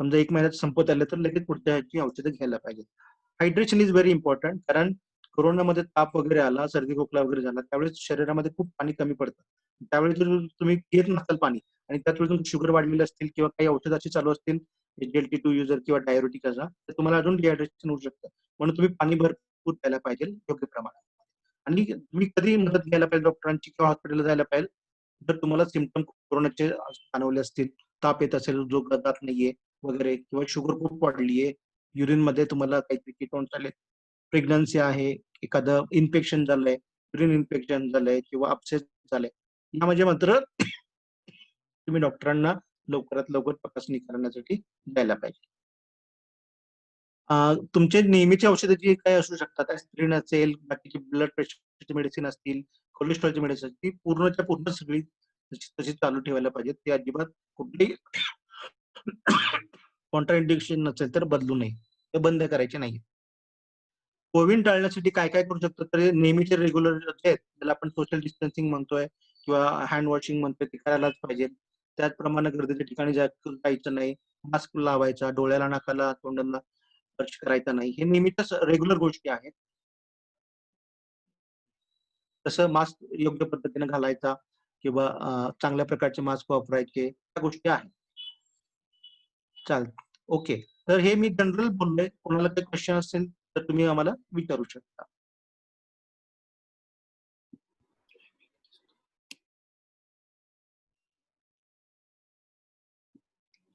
समजा 1 महिन्यात संपत आलं तर लगेच पुढच्या ह्याची औषधं घ्यायला पाहिजे. Hydration is very important. कारण कोरोनामध्ये ताप वगैरे आला, सर्दी खोकला वगैरे झाला, त्यावेळेस शरीरामध्ये खूप पाणी कमी पडतं. त्यावेळी जर तुम्ही पित नसाल पाणी आणि त्याच वेळी तुमची शुगर वाढलेली असतील किंवा काही औषध अशी चालू असतील, SGLT2 युजर किंवा डायबिटिक असा, तर तुम्हाला अजून डिहायड्रेशन होऊ शकतं. म्हणून तुम्ही पाणी भरपूर प्यायला पाहिजे योग्य प्रमाणात. आणि तुम्ही कधी मदत घ्यायला पाहिजे डॉक्टरांची किंवा हॉस्पिटलला जायला पाहिजे जर तुम्हाला सिम्पटम कोरोनाचे जाणवले असतील, ताप येत असेल, जो जात नाहीये वगैरे किंवा शुगर खूप वाढलीये, युरिन मध्ये तुम्हाला काहीतरी कीटोन्स आले, प्रेग्नन्सी आहे, एखादं इन्फेक्शन झालंय, युरिन इन्फेक्शन झालंय किंवा अपसेस झालंय, या म्हणजे मात्र तुम्ही डॉक्टरांना लवकरात लवकर तपासणी करण्यासाठी द्यायला पाहिजे. तुमचे नेहमीची औषधं जी काही असू शकतात, ॲस्पिरिन असेल, बाकीचे ब्लड प्रेशरची मेडिसिन असतील, कोलेस्ट्रॉलची मेडिसिन ती पूर्णच्या पूर्ण सगळी तशी चालू ठेवायला पाहिजे. ती अजिबात कुठलीही कॉन्ट्रा इंडिकेशन नसेल तर बदलू नये. ते बंद करायचे नाही. कोविड टाळण्यासाठी काय काय करू शकतो, तर नेहमीचे रेग्युलर जे आहेत त्याला आपण सोशल डिस्टन्सिंग म्हणतोय किंवा हँड वॉशिंग म्हणतोय ते करायलाच पाहिजे. त्याचप्रमाणे गर्दीच्या ठिकाणी जायचं नाही, मास्क लावायचा, डोळ्याला, नाकाला, तोंडाला स्पर्श करायचा नाही. हे नेहमीच रेग्युलर गोष्टी आहेत. तसं मास्क योग्य पद्धतीने घालायचा किंवा चांगल्या प्रकारचे मास्क वापरायचे, त्या गोष्टी आहेत. चालतं. ओके. तर हे मी जनरल बोललोय. कोणाला काही क्वेश्चन असेल तर तुम्ही आम्हाला विचारू शकता.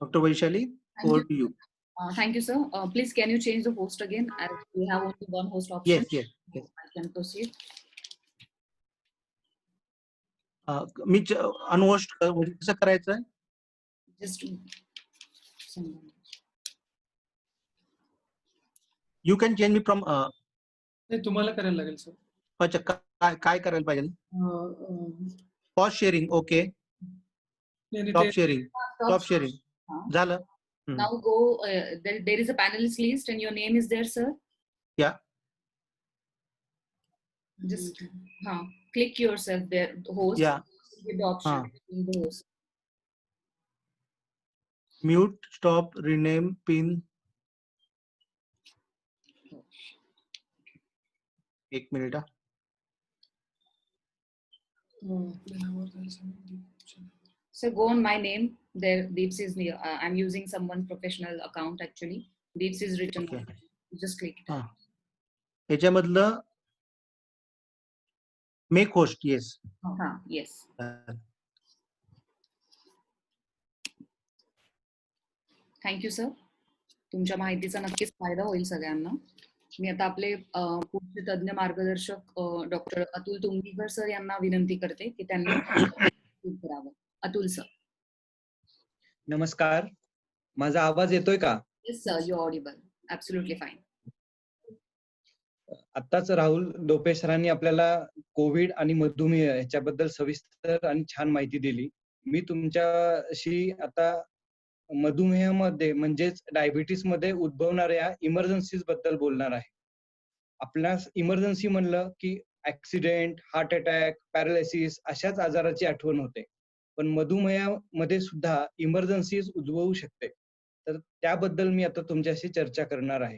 Doctor Vaishali, Thank over you. to you. Thank you, sir. Please, can you change the host again? As we have only one host option. Yes. I can proceed. मी अनवॉश कसं करायचं? Just you can change me from ते तुम्हाला करायला लागेल सर. अच्छा, काय करायला पाहिजे? Pause sharing. Okay. Stop sharing. झालं. Now go. There is a panelist list, and your name is there, sir. Yeah. Just click yourself there, the host. Yeah. With the option in the host. Mute, stop, rename, pin. एक minute. So go on my name. There, Deeps is near. I'm using someone professional account actually. Deeps is written. Okay. Just click it. याच्यामधलं make host. Yes. Yes. Thank you sir. तुमच्या माहितीचा नक्कीच फायदा होईल सगळ्यांना. मी आता आपले पुढचे तज्ञ मार्गदर्शक डॉक्टर अतुल तुंगीकर सर यांना विनंती करते की त्यांनी करावं. अतुल सर. नमस्कार, माझा आवाज येतोय का? Yes sir, you Audible. Absolutely fine. आत्ताच राहुल डोपे सरांनी आपल्याला कोविड आणि मधुमेह याच्याबद्दल सविस्तर आणि छान माहिती दिली. मी तुमच्याशी आता मधुमेहामध्ये म्हणजेच डायबिटीस मध्ये उद्भवणाऱ्या इमर्जन्सीज बद्दल बोलणार आहे. आपल्यास इमर्जन्सी म्हणलं की ऍक्सिडेंट, हार्ट अटॅक, पॅरालिसिस अशाच आजाराची आठवण होते. पण मधुमेहामध्ये सुद्धा इमर्जन्सीज उद्भवू शकते. तर त्याबद्दल मी आता तुमच्याशी चर्चा करणार आहे.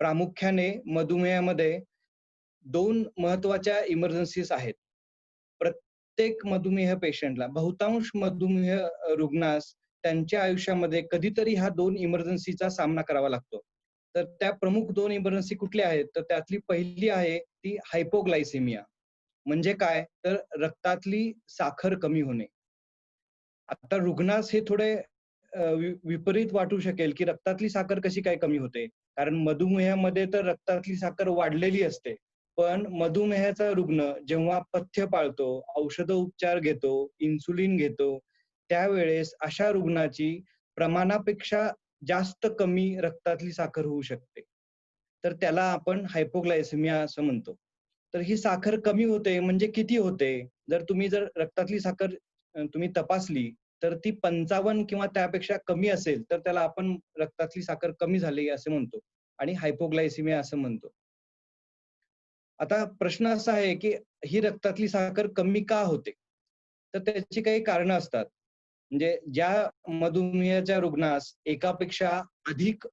प्रामुख्याने मधुमेहामध्ये 2 महत्वाच्या इमर्जन्सीज आहेत. प्रत्येक मधुमेह पेशंटला, बहुतांश मधुमेह रुग्णास त्यांच्या आयुष्यामध्ये कधीतरी ह्या 2 इमर्जन्सीचा सामना करावा लागतो. तर त्या प्रमुख 2 इमर्जन्सी कुठल्या आहेत? तर त्यातली पहिली आहे ती हायपोग्लायसेमिया. म्हणजे काय? तर रक्तातली साखर कमी होणे. आता रुग्णास हे थोडे विपरीत वाटू शकेल की रक्तातली साखर कशी काय कमी होते? कारण मधुमेहामध्ये तर रक्तातली साखर वाढलेली असते. पण मधुमेहाचा रुग्ण जेव्हा पथ्य पाळतो, औषधोपचार घेतो, इन्सुलिन घेतो, त्यावेळेस अशा रुग्णाची प्रमाणापेक्षा जास्त कमी रक्तातली साखर होऊ शकते. तर त्याला आपण हायपोग्लायसेमिया असं म्हणतो. तर ही साखर कमी होते म्हणजे किती होते? जर रक्तातली साखर तुम्ही तपासली तर ती 55 किंवा त्यापेक्षा कमी असेल तर त्याला आपण रक्तातली साखर कमी झाली असे म्हणतो आणि हायपोग्लायसेमिया असं म्हणतो. आता प्रश्न असा आहे की ही रक्तातली साखर कमी का होते? तर त्याची काही कारणं असतात. म्हणजे ज्या मधुमेहाच्या रुग्णास एकापेक्षा अधिक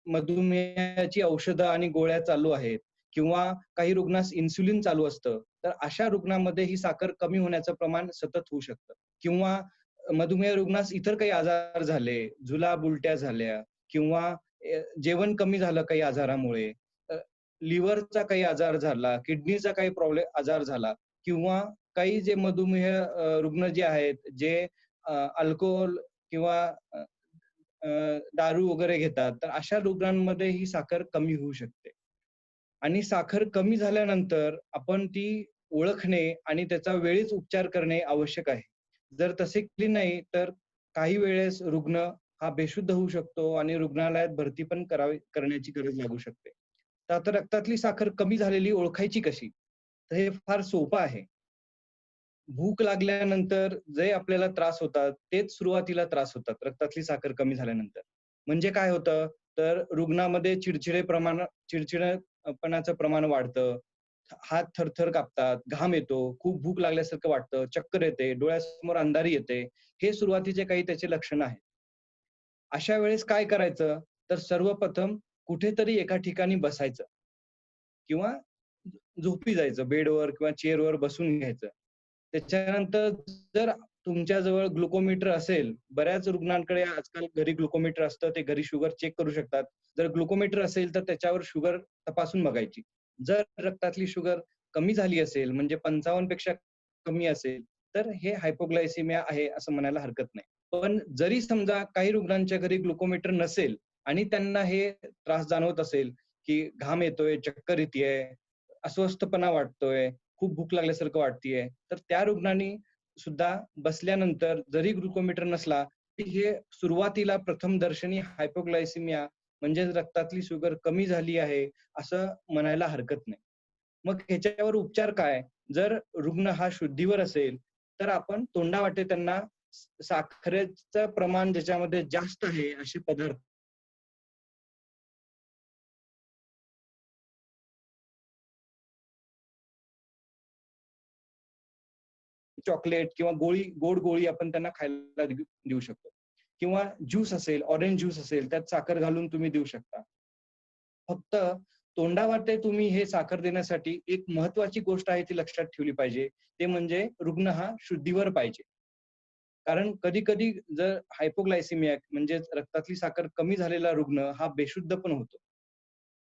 मधुमेहाची औषधं आणि गोळ्या चालू आहेत किंवा काही रुग्णास इन्सुलिन चालू असतं, तर अशा रुग्णांमध्ये ही साखर कमी होण्याचं प्रमाण सतत होऊ शकतं. किंवा मधुमेह रुग्णास इतर काही आजार झाले, जुलाब उलट्या झाल्या किंवा जेवण कमी झालं काही आजारामुळे, लिव्हरचा काही आजार झाला, किडनीचा काही आजार झाला किंवा काही जे मधुमेह रुग्ण जे आहेत, जे अल्कोहोल किंवा दारू वगैरे घेतात, तर अशा रुग्णांमध्ये ही साखर कमी होऊ शकते. आणि साखर कमी झाल्यानंतर आपण ती ओळखणे आणि त्याचा वेळीच उपचार करणे आवश्यक आहे. जर तसे केले नाही तर काही वेळेस रुग्ण हा बेशुद्ध होऊ शकतो आणि रुग्णालयात भरती पण करण्याची गरज लागू शकते. तर आता रक्तातली साखर कमी झालेली ओळखायची कशी? तर हे फार सोपं आहे. भूक लागल्यानंतर जे आपल्याला त्रास होतात तेच सुरुवातीला त्रास होतात रक्तातली साखर कमी झाल्यानंतर. म्हणजे काय होतं, तर रुग्णामध्ये चिडचिडेपणाचं प्रमाण वाढतं, हात थरथर कापतात, घाम येतो, खूप भूक लागल्यासारखं वाटतं, चक्कर येते, डोळ्यासमोर अंधारी येते. हे सुरुवातीचे काही त्याचे लक्षणं आहेत. अशा वेळेस काय करायचं, तर सर्वप्रथम कुठेतरी एका ठिकाणी बसायचं किंवा झोपी जायचं, बेडवर किंवा चेअरवर बसून घ्यायचं. त्याच्यानंतर जर तुमच्याजवळ ग्लुकोमीटर असेल, बऱ्याच रुग्णांकडे आजकाल घरी ग्लुकोमीटर असतं, ते घरी शुगर चेक करू शकतात. जर ग्लुकोमीटर असेल तर त्याच्यावर शुगर तपासून बघायची. जर रक्तातली शुगर कमी झाली असेल, म्हणजे 55 पेक्षा कमी असेल, तर हे हायपोग्लायसिमिया आहे असं म्हणायला हरकत नाही. पण जरी समजा काही रुग्णांच्या घरी ग्लुकोमीटर नसेल आणि त्यांना हे त्रास जाणवत असेल, की घाम येतोय, चक्कर येतेय, अस्वस्थपणा वाटतोय, खूप भूक लागल्यासारखं वाटतेय, तर त्या रुग्णांनी सुद्धा बसल्यानंतर जरी ग्लुकोमीटर नसला, तरी हे सुरुवातीला प्रथमदर्शनी हायपोग्लायसिमिया म्हणजे रक्तातली शुगर कमी झाली आहे असं म्हणायला हरकत नाही. मग ह्याच्यावर उपचार काय? जर रुग्ण हा शुद्धीवर असेल, तर आपण तोंडावाटे त्यांना साखरेचं प्रमाण ज्याच्यामध्ये जास्त आहे असे पदार्थ चॉकलेट किंवा गोड गोळी आपण त्यांना खायला देऊ शकतो. किंवा ज्यूस असेल, ऑरेंज ज्यूस असेल, त्यात साखर घालून तुम्ही देऊ शकता. फक्त तोंडावाटे तुम्ही हे साखर देण्यासाठी एक महत्वाची गोष्ट आहे ती लक्षात ठेवली पाहिजे. ते म्हणजे रुग्ण हा शुद्धीवर पाहिजे. कारण कधी-कधी जर हायपोग्लायसिमिया म्हणजे रक्तातली साखर कमी झालेला रुग्ण हा बेशुद्ध पण होतो.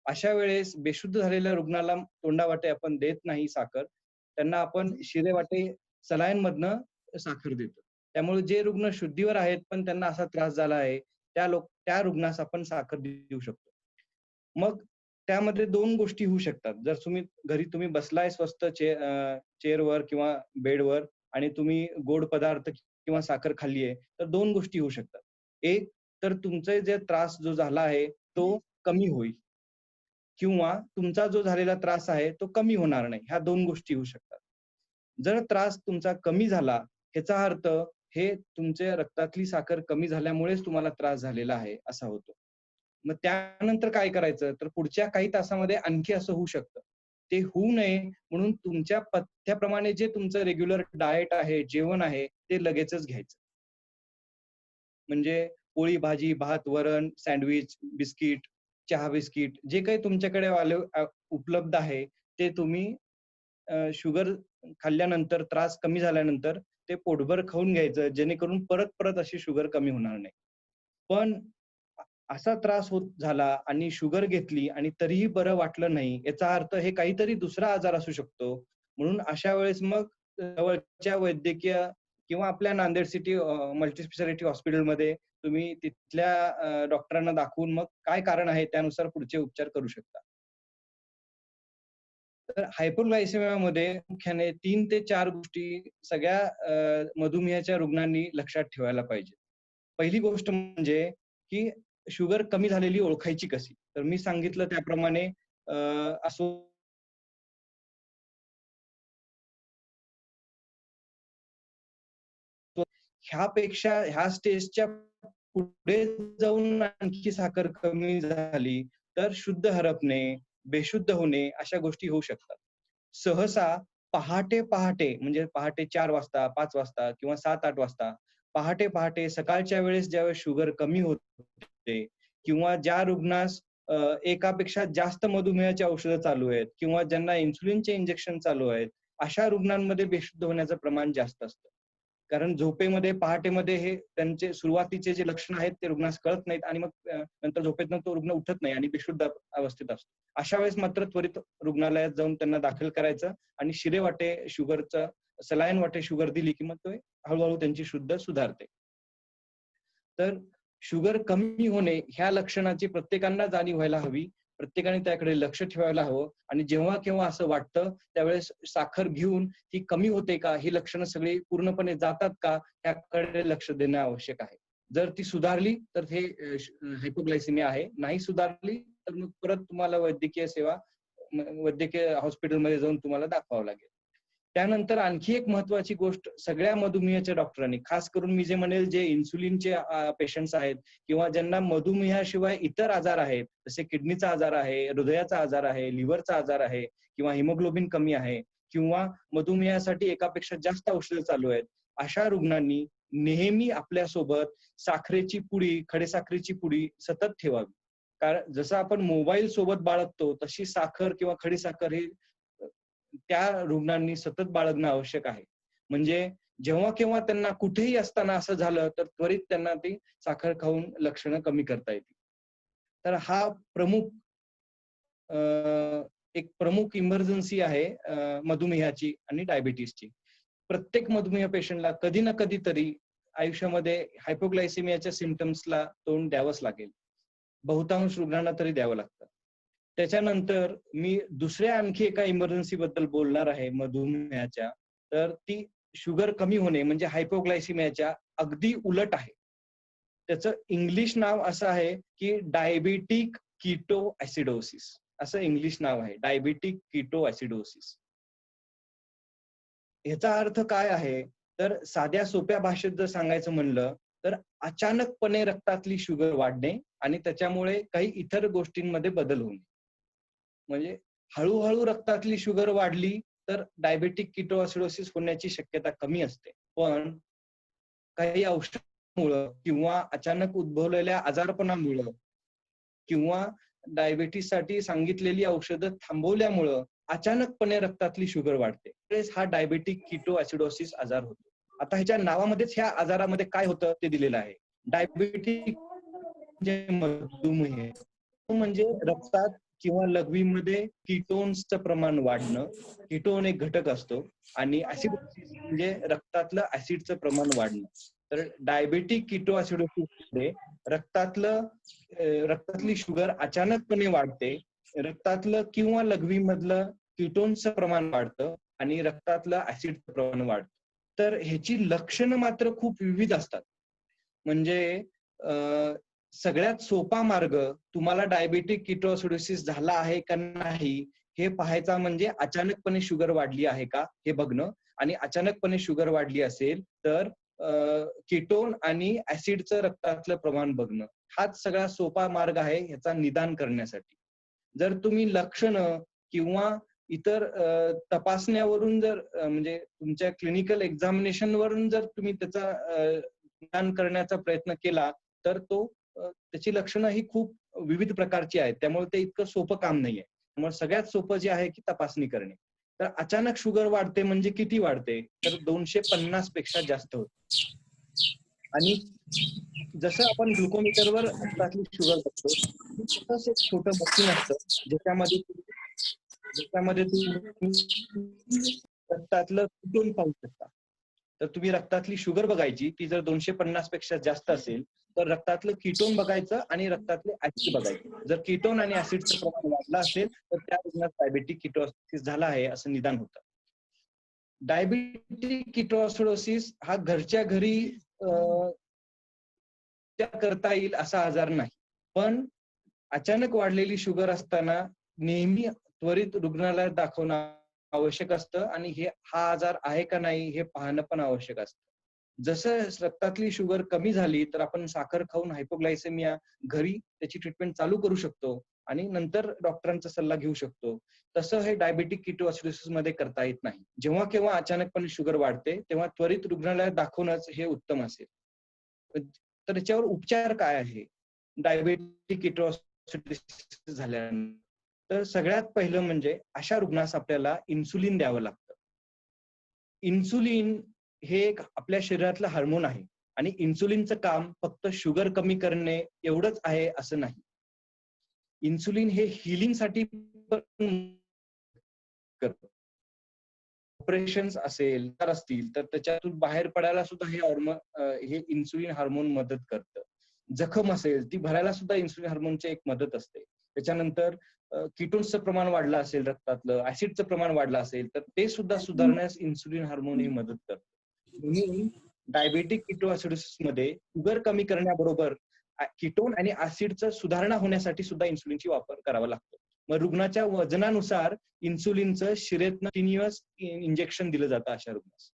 अशा वेळेस बेशुद्ध झालेल्या रुग्णाला तोंडावाटे आपण देत नाही साखर. त्यांना आपण शिरेवाटे सलाईनमधनं साखर देतो. त्यामुळे जे रुग्ण शुद्धीवर आहेत, पण त्यांना असा त्रास झाला आहे, त्या रुग्णास आपण साखर देऊ शकतो. मग त्यामध्ये 2 गोष्टी होऊ शकतात. जर घरी बसलाय स्वस्त चेअरवर किंवा बेडवर आणि तुम्ही गोड पदार्थ किंवा साखर खाल्ली आहे, तर 2 गोष्टी होऊ शकतात. एक तर तुमचा जे त्रास जो झाला आहे, तो कमी होईल किंवा तुमचा जो झालेला त्रास आहे, तो कमी होणार नाही. ह्या 2 गोष्टी होऊ शकतात. जर त्रास तुमचा कमी झाला, ह्याचा अर्थ हे तुमच्या रक्तातली साखर कमी झाल्यामुळेच तुम्हाला त्रास झालेला आहे, असा होतो. मग त्यानंतर काय करायचं? तर पुढच्या काही तासामध्ये आणखी असं होऊ शकतं. ते होऊ नये म्हणून तुमच्या पथ्याप्रमाणे जे तुमचं रेग्युलर डाएट आहे, जेवण आहे, ते लगेचच घ्यायचं. म्हणजे पोळी, भाजी, भात, वरण, सँडविच, बिस्किट, चहा बिस्किट जे काही तुमच्याकडे उपलब्ध आहे, ते तुम्ही शुगर खाल्ल्यानंतर त्रास कमी झाल्यानंतर ते पोटभर खाऊन घ्यायचं, जेणेकरून परत-परत अशी शुगर कमी होणार नाही. पण असा त्रास होत झाला आणि शुगर घेतली आणि तरीही बरं वाटलं नाही, याचा अर्थ हे काहीतरी दुसरा आजार असू शकतो. म्हणून अशा वेळेस मग जवळच्या वैद्यकीय किंवा आपल्या नांदेड सिटी मल्टीस्पेशालिटी हॉस्पिटलमध्ये तुम्ही तिथल्या डॉक्टरांना दाखवून मग काय कारण आहे त्यानुसार पुढचे उपचार करू शकता. तर हायपोग्लायसेमियामध्ये मुख्याने 3 ते 4 गोष्टी सगळ्या मधुमेहाच्या रुग्णांनी लक्षात ठेवायला पाहिजे. पहिली गोष्ट म्हणजे की शुगर कमी झालेली ओळखायची कशी? तर मी सांगितलं त्याप्रमाणे असो ह्या स्टेजच्या पुढे जाऊन आणखी साखर कमी झाली, तर शुद्ध हरपणे, बेशुद्ध होणे अशा गोष्टी होऊ शकतात. सहसा पहाटे म्हणजे पहाटे 4 वाजता, 5 वाजता किंवा 7-8 वाजता पहाटे सकाळच्या वेळेस ज्यावेळेस शुगर कमी होते किंवा ज्या रुग्णास एकापेक्षा जास्त मधुमेहाची औषधं चालू आहेत किंवा ज्यांना इन्सुलिनचे इंजेक्शन चालू आहेत, अशा रुग्णांमध्ये बेशुद्ध होण्याचं प्रमाण जास्त असतं. कारण झोपेमध्ये, पहाटेमध्ये हे त्यांचे सुरुवातीचे जे लक्षणं आहेत ते रुग्णास कळत नाहीत आणि मग नंतर झोपेतनं तो रुग्ण उठत नाही आणि बेशुद्ध अवस्थेत असतो. अशा वेळेस मात्र त्वरित रुग्णालयात जाऊन त्यांना दाखल करायचं आणि शिरेवाटे शुगरचं सलाईन वाटे शुगर दिली की मग ते हळूहळू त्यांची शुद्ध सुधारते. तर शुगर कमी होणे ह्या लक्षणाची प्रत्येकांना जाणीव व्हायला हवी. प्रत्येकाने त्याकडे लक्ष ठेवायला हवं आणि जेव्हा केव्हा असं वाटतं त्यावेळेस साखर घेऊन ती कमी होते का, ही लक्षणं सगळी पूर्णपणे जातात का, याकडे लक्ष देणं आवश्यक आहे. जर ती सुधारली तर हे हायपोग्लायसिमिया आहे, नाही सुधारली तर मग परत तुम्हाला वैद्यकीय हॉस्पिटलमध्ये जाऊन तुम्हाला दाखवावं लागेल. त्यानंतर आणखी एक महत्वाची गोष्ट सगळ्या मधुमेहाच्या डॉक्टरांनी, खास करून मी जे म्हणेल जे इन्सुलिनचे पेशंट्स आहेत किंवा ज्यांना मधुमेहाशिवाय इतर आजार आहेत, जसे किडनीचा आजार आहे, हृदयाचा आजार आहे, लिव्हरचा आजार आहे किंवा हिमोग्लोबिन कमी आहे किंवा मधुमेहासाठी एकापेक्षा जास्त औषधं चालू आहेत, अशा रुग्णांनी नेहमी आपल्यासोबत साखरेची पुडी, खडीसाखरेची पुडी सतत ठेवावी. कारण जसं आपण मोबाईल सोबत बाळगतो तशी साखर किंवा खडीसाखर ही त्या रुग्णांनी सतत बाळगणं आवश्यक आहे. म्हणजे जेव्हा केव्हा त्यांना कुठेही असताना असं झालं तर त्वरित त्यांना ती साखर खाऊन लक्षणं कमी करता येतील. तर हा एक प्रमुख इमर्जन्सी आहे मधुमेहाची आणि डायबिटीसची. प्रत्येक मधुमेह पेशंटला कधी ना कधीतरी आयुष्यामध्ये हायपोग्लायसिमियाच्या सिम्पटम्सला तोंड द्यावंच लागेल. बहुतांश रुग्णांना तरी द्यावं लागतं. त्याच्यानंतर मी दुसऱ्या आणखी एका इमर्जन्सी बद्दल बोलणार आहे मधुमेहाच्या. तर ती शुगर कमी होणे म्हणजे हायपोग्लायसिमियाच्या अगदी उलट आहे. त्याचं इंग्लिश नाव असं आहे की डायबिटिक कीटो ऍसिडोसिस, असं इंग्लिश नाव आहे, डायबिटिक कीटो ऍसिडोसिस. ह्याचा अर्थ काय आहे तर साध्या सोप्या भाषेत जर सांगायचं म्हणलं तर अचानकपणे रक्तातली शुगर वाढणे आणि त्याच्यामुळे काही इतर गोष्टींमध्ये बदल होणे. म्हणजे हळूहळू रक्तातली शुगर वाढली तर डायबेटिक कीटोएसिडोसिस होण्याची शक्यता कमी असते. पण काही औषधामुळं किंवा अचानक उद्भवलेल्या आजारपणामुळं किंवा डायबिटीससाठी सांगितलेली औषधं थांबवल्यामुळं अचानकपणे रक्तातली शुगर वाढते. त्यावेळेस हा डायबेटिक कीटोएसिडोसिस आजार होतो. आता ह्याच्या नावामध्येच ह्या आजारामध्ये काय होतं ते दिलेलं आहे. डायबिटिक म्हणजे मधुमेह, म्हणजे रक्तात किंवा लघवीमध्ये कीटोन्सचं प्रमाण वाढणं. कीटोन एक घटक असतो आणि ऍसिडोसिस म्हणजे रक्तातलं ऍसिडचं प्रमाण वाढणं. तर डायबेटिक कीटोएसिडोसिस मध्ये रक्तातली शुगर अचानकपणे वाढते, रक्तातलं किंवा लघवीमधलं कीटोनचं प्रमाण वाढतं आणि रक्तातलं ऍसिडचं प्रमाण वाढतं. तर ह्याची लक्षणं मात्र खूप विविध असतात. म्हणजे सगळ्यात सोपा मार्ग तुम्हाला डायबिटिक कीटोएसिडोसिस झाला आहे का नाही हे पाहायचा म्हणजे अचानकपणे शुगर वाढली आहे का हे बघणं. आणि अचानकपणे शुगर वाढली असेल तर कीटोन आणि ऍसिडचं रक्तातलं प्रमाण बघणं. हाच सगळ्यात सोपा मार्ग आहे ह्याचा निदान करण्यासाठी. जर तुम्ही लक्षणं किंवा इतर तपासण्यावरून जर म्हणजे तुमच्या क्लिनिकल एक्झामिनेशन वरून जर तुम्ही त्याचा निदान करण्याचा प्रयत्न केला तर त्याची लक्षणं ही खूप विविध प्रकारची आहेत. त्यामुळे ते इतकं सोपं काम नाहीये. त्यामुळे सगळ्यात सोपं जे आहे की तपासणी करणे. तर अचानक शुगर वाढते म्हणजे किती वाढते तर 250 पेक्षा जास्त होते. आणि जसं आपण ग्लुकोमीटरवर रक्तातली शुगर बघतो तसंच एक छोटं मशीन असतं ज्याच्यामध्ये तुम्ही रक्तातलं कीटोन पाहू शकता. तर तुम्ही रक्तातली शुगर बघायची, ती जर 250 पेक्षा जास्त असेल तर रक्तातलं कीटोन बघायचं आणि रक्तातले ऍसिड बघायचे. जर कीटोन आणि ऍसिडचं प्रमाण वाढलं असेल तर त्या रुग्णात डायबिटिक कीटोएसिडोसिस झाला आहे असं निदान होतं. डायबिटिक कीटोएसिडोसिस हा घरच्या घरी करता येईल असा आजार नाही. पण अचानक वाढलेली शुगर असताना नेहमी त्वरित रुग्णालयात दाखवणं आवश्यक असतं आणि हा आजार आहे का नाही हे पाहणं पण आवश्यक असतं. जसं रक्तातली शुगर कमी झाली तर आपण साखर खाऊन हायपोग्लायसेमिया घरी त्याची ट्रीटमेंट चालू करू शकतो आणि नंतर डॉक्टरांचा सल्ला घेऊ शकतो. तसं हे डायबिटिक कीटोएसिडोसिस मध्ये करता येत नाही. जेव्हा केव्हा अचानकपणे शुगर वाढते तेव्हा त्वरित रुग्णालयात दाखवणंच हे उत्तम असेल. तर याच्यावर उपचार काय आहे डायबिटिक कीटोएसिडोसिस झाल्यानंतर? तर सगळ्यात पहिलं म्हणजे अशा रुग्णास आपल्याला इन्सुलिन द्यावं लागतं. इन्सुलिन हे एक आपल्या शरीरातलं हार्मोन आहे आणि इन्सुलिनचं काम फक्त शुगर कमी करणे एवढंच आहे असं नाही. इन्सुलिन हे हिलिंगसाठी करतं. ऑपरेशन्स असतील तर त्याच्यातून बाहेर पडायला सुद्धा हे इन्सुलिन हार्मोन मदत करतं. जखम असेल ती भरायला सुद्धा इन्सुलिन हार्मोनची एक मदत असते. त्याच्यानंतर कीटोन्सचं प्रमाण वाढलं असेल रक्तातलं, ऍसिडचं प्रमाण वाढलं असेल तर ते सुद्धा सुधारण्यास इन्सुलिन हार्मोन ही मदत करतं. म्हणून डायबेटिक किटोएसिडोसिस मध्ये शुगर कमी करण्याबरोबर किटोन आणि ऍसिडचं सुधारणा होण्यासाठी सुद्धा इन्सुलिनची वापर करावा लागतो. मग रुग्णाच्या वजनानुसार इन्सुलिनचं शिरेतनं कंटिन्युअस इंजेक्शन दिलं जातं अशा रुग्णास.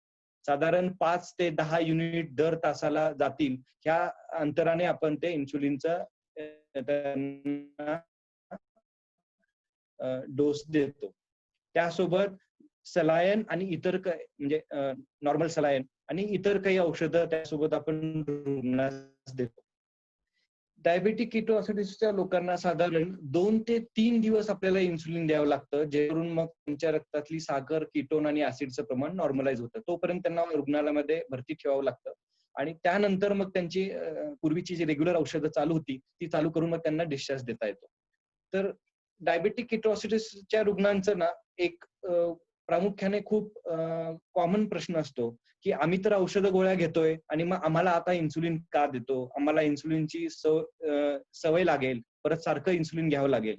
साधारण 5 ते 10 युनिट दर तासाला जातील ह्या अंतराने आपण ते इन्सुलिनचा डोस देतो. त्यासोबत सलायन आणि इतर म्हणजे नॉर्मल सलायन आणि इतर काही औषधं त्यासोबत आपण रुग्णास देतो. डायबेटिक किटोएसिडोसिसच्या लोकांना साधारण 2 ते 3 दिवस आपल्याला इन्सुलिन द्यावं लागतं, जेणेकरून मग त्यांच्या रक्तातली साखर, किटोन आणि ऍसिडचं प्रमाण नॉर्मलाइज होतं. तोपर्यंत त्यांना रुग्णालयामध्ये भरती ठेवावं लागतं आणि त्यानंतर मग त्यांची पूर्वीची जी रेग्युलर औषधं चालू होती ती चालू करून मग त्यांना डिस्चार्ज देता येतो. तर डायबेटिक किटोएसिडोसिसच्या रुग्णांचं ना एक प्रामुख्याने खूप कॉमन प्रश्न असतो की आम्ही तर औषधं गोळ्या घेतोय आणि मग आम्हाला आता इन्सुलिन का देतो, आम्हाला इन्सुलिनची सवय लागेल, परत सारखं इन्सुलिन घ्यावं लागेल.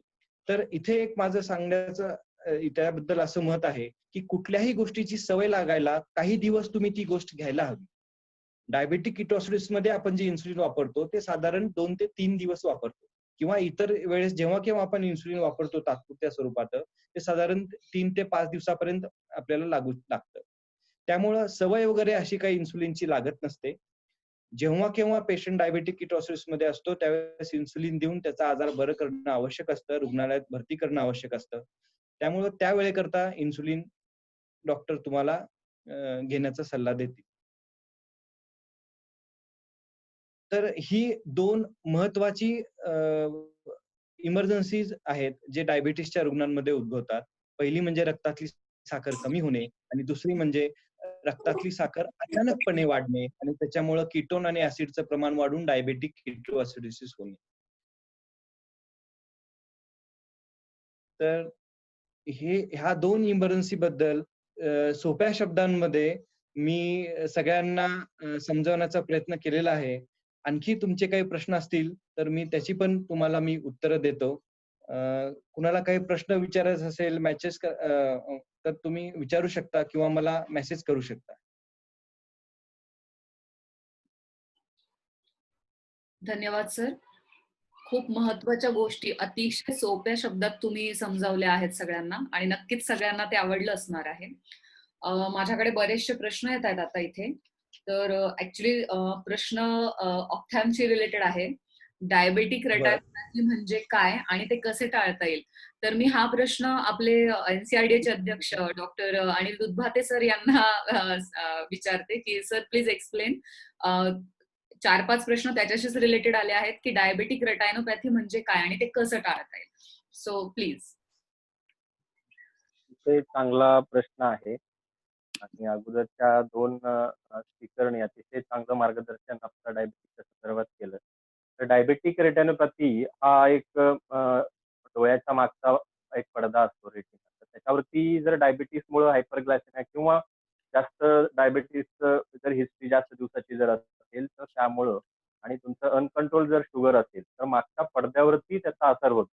तर इथे एक माझं सांगण्याचं त्याबद्दल असं मत आहे की कुठल्याही गोष्टीची सवय लागायला काही दिवस तुम्ही ती गोष्ट घ्यायला हवी. डायबेटिक किटोएसिडोसिस मध्ये आपण जे इन्सुलिन वापरतो ते साधारण 2 ते 3 दिवस वापरतो किंवा इतर वेळेस जेव्हा केव्हा आपण इन्सुलिन वापरतो तात्पुरत्या स्वरूपात ते साधारण 3 ते 5 दिवसापर्यंत आपल्याला लागू लागतं. त्यामुळं सवय वगैरे अशी काही इन्सुलिनची लागत नसते. जेव्हा केव्हा पेशंट डायबेटिक किटोएसिडोसिस मध्ये असतो त्यावेळेस इन्सुलिन देऊन त्याचा आजार बरं करणं आवश्यक असतं, रुग्णालयात भरती करणं आवश्यक असतं. त्यामुळं त्यावेळेकरता इन्सुलिन डॉक्टर तुम्हाला घेण्याचा सल्ला देतील. तर ही 2 महत्वाची इमर्जन्सीज आहेत जे डायबिटीसच्या रुग्णांमध्ये उद्भवतात. पहिली म्हणजे रक्तातली साखर कमी होणे आणि दुसरी म्हणजे रक्तातली साखर अचानकपणे वाढणे आणि त्याच्यामुळे किटोन आणि ऍसिडचं प्रमाण वाढून डायबेटिक किटोएसिडोसिस होणे. तर ह्या 2 इमर्जन्सी बद्दल सोप्या शब्दांमध्ये मी सगळ्यांना समजावण्याचा प्रयत्न केलेला आहे. आणखी तुमचे काही प्रश्न असतील तर मी त्याची पण तुम्हाला मी उत्तरं देतो. कुणाला काही प्रश्न विचारायचा असेल तर तुम्ही विचारू शकता किंवा मला मेसेज करू शकता. धन्यवाद सर. खूप महत्वाच्या गोष्टी अतिशय सोप्या शब्दात तुम्ही समजावल्या आहेत सगळ्यांना आणि नक्कीच सगळ्यांना ते आवडलं असणार आहे. माझ्याकडे बरेचसे प्रश्न येत आहेत आता इथे. तर ऍक्च्युली प्रश्न ऑप्थॅल्मशी रिलेटेड आहे. डायबेटिक रेटिनोपॅथी म्हणजे काय आणि ते कसे टाळता येईल? तर मी हा प्रश्न आपले एनसीआरडीचे अध्यक्ष डॉक्टर अनिल दुधभाते सर यांना विचारते की सर प्लीज एक्सप्लेन. 4-5 प्रश्न त्याच्याशीच रिलेटेड आले आहेत की डायबेटिक रेटिनोपॅथी म्हणजे काय आणि ते कसं टाळता येईल. So please. ते चांगला प्रश्न आहे आणि अगोदरच्या 2 स्पीकरने अतिशय चांगलं मार्गदर्शन आपल्या डायबिटीसच्या संदर्भात केलं. तर डायबेटिक रेटिनोपॅथी हा एक डोळ्याच्या मागचा एक पडदा असतो रेटिना. तर त्याच्यावरती जर डायबिटीसमुळे हायपरग्लायसेमिया किंवा जास्त डायबिटीसचं जर हिस्ट्री जास्त दिवसाची जर असेल तर त्यामुळं आणि तुमचं अनकंट्रोल जर शुगर असेल तर मागच्या पडद्यावरती त्याचा असर होतो.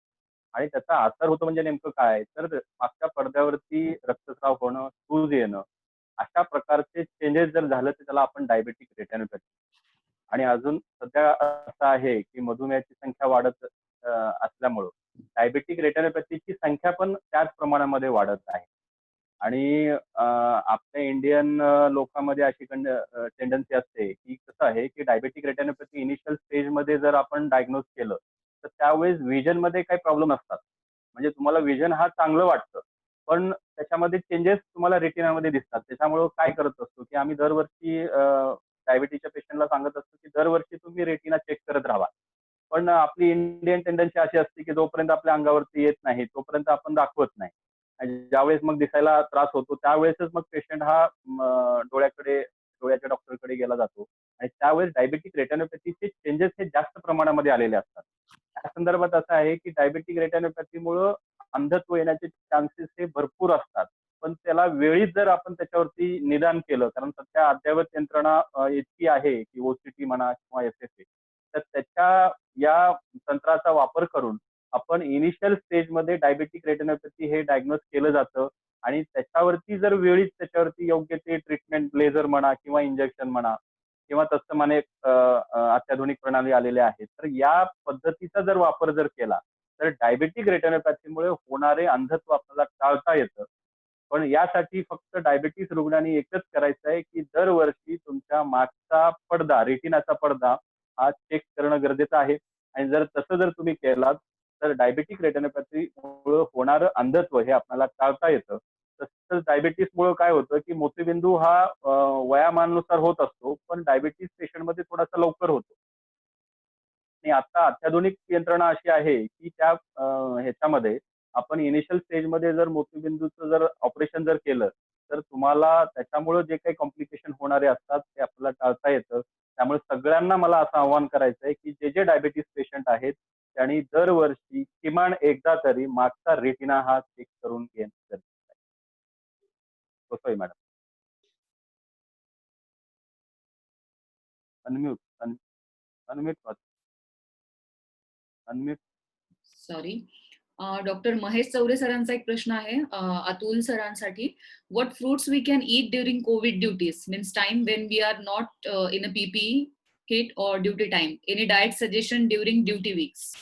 आणि त्याचा असर होतो म्हणजे नेमकं काय? तर मागच्या पडद्यावरती रक्तस्राव होणं, सूज येणं अशा प्रकारचे चेंजेस जर झालं तर त्याला आपण डायबेटिक रेटिनोपॅथी. आणि अजून सध्या असं आहे की मधुमेहाची संख्या वाढत असल्यामुळं डायबेटिक रेटिनोपॅथीची संख्या पण त्याच प्रमाणामध्ये वाढत आहे. आणि आपल्या इंडियन लोकांमध्ये अशी टेंडन्सी असते की कसं आहे की डायबेटिक रेटिनोपॅथी इनिशियल स्टेजमध्ये जर आपण डायग्नोज केलं तर त्यावेळेस व्हिजनमध्ये काही प्रॉब्लेम असतात. म्हणजे तुम्हाला व्हिजन हा चांगलं वाटतं पण त्याच्यामध्ये चेंजेस तुम्हाला रेटिनामध्ये दिसतात. त्याच्यामुळं काय करत असतो की आम्ही दरवर्षी डायबिटीसच्या पेशंटला सांगत असतो की दरवर्षी तुम्ही रेटिना चेक करत राहा. पण आपली इंडियन टेंडन्सी अशी असते की जोपर्यंत आपल्या अंगावरती येत नाही तोपर्यंत आपण दाखवत नाही. आणि ज्यावेळेस मग दिसायला त्रास होतो त्यावेळेसच मग पेशंट हा डोळ्याच्या डॉक्टरकडे गेला जातो आणि त्यावेळेस डायबेटिक रेटिनोपॅथीचे चेंजेस हे जास्त प्रमाणामध्ये आलेले असतात. त्या संदर्भात असं आहे की डायबेटिक रेटिनोपॅथीमुळं अंधत्व येण्याचे चान्सेस हे भरपूर असतात. पण त्याला वेळीच जर आपण त्याच्यावरती निदान केलं, कारण सध्या अद्ययावत यंत्रणा इतकी आहे की ओसीटी म्हणा किंवा एफएफए, तर त्याच्या या तंत्राचा वापर करून आपण इनिशियल स्टेजमध्ये डायबेटिक रेटिनोपॅथी हे डायग्नोज केलं जातं आणि त्याच्यावरती जर वेळीच त्याच्यावरती योग्य ते ट्रीटमेंट लेझर म्हणा किंवा इंजेक्शन म्हणा किंवा तत्समाने अत्याधुनिक प्रणाली आलेल्या आहेत. तर या पद्धतीचा जर वापर जर केला तर डायबेटिक रेटिनोपॅथीमुळे होणारे अंधत्व आपल्याला टाळता येतं. पण यासाठी फक्त डायबिटीस रुग्णांनी एकच करायचं आहे की दरवर्षी तुमच्या मागचा पडदा, रेटिनाचा पडदा हा चेक करणं गरजेचं आहे. आणि जर तसं जर तुम्ही केलात तर डायबेटिक रेटिनोपॅथीमुळे होणारं अंधत्व हे आपल्याला टाळता येतं. तसंच डायबिटीसमुळे काय होतं की मोतीबिंदू हा वयामानानुसार होत असतो, पण डायबिटीस पेशंटमध्ये थोडासा लवकर होतो. आणि आता अत्याधुनिक यंत्रणा अशी आहे की त्या ह्याच्यामध्ये आपण इनिशियल स्टेजमध्ये जर मोतीबिंदूचं जर ऑपरेशन जर केलं तर तुम्हाला त्याच्यामुळे जे काही कॉम्प्लिकेशन होणारे असतात ते आपल्याला टाळता येतं. त्यामुळे सगळ्यांना मला असं आवाहन करायचं आहे की जे जे डायबिटीस पेशंट आहेत त्यांनी दरवर्षी किमान एकदा तरी मागचा रेटिना हा चेक करून घेणं गरजेचं आहे. कसं आहे madam? Unmute unmute unmute. Sorry. Doctor Mahesh Chaure सरांचा एक प्रश्न आहे अतुल सरांसाठी. What fruits we can eat during covid duties means time when we are not in a PPE kit और duty time. Any diet suggestion during duty weeks?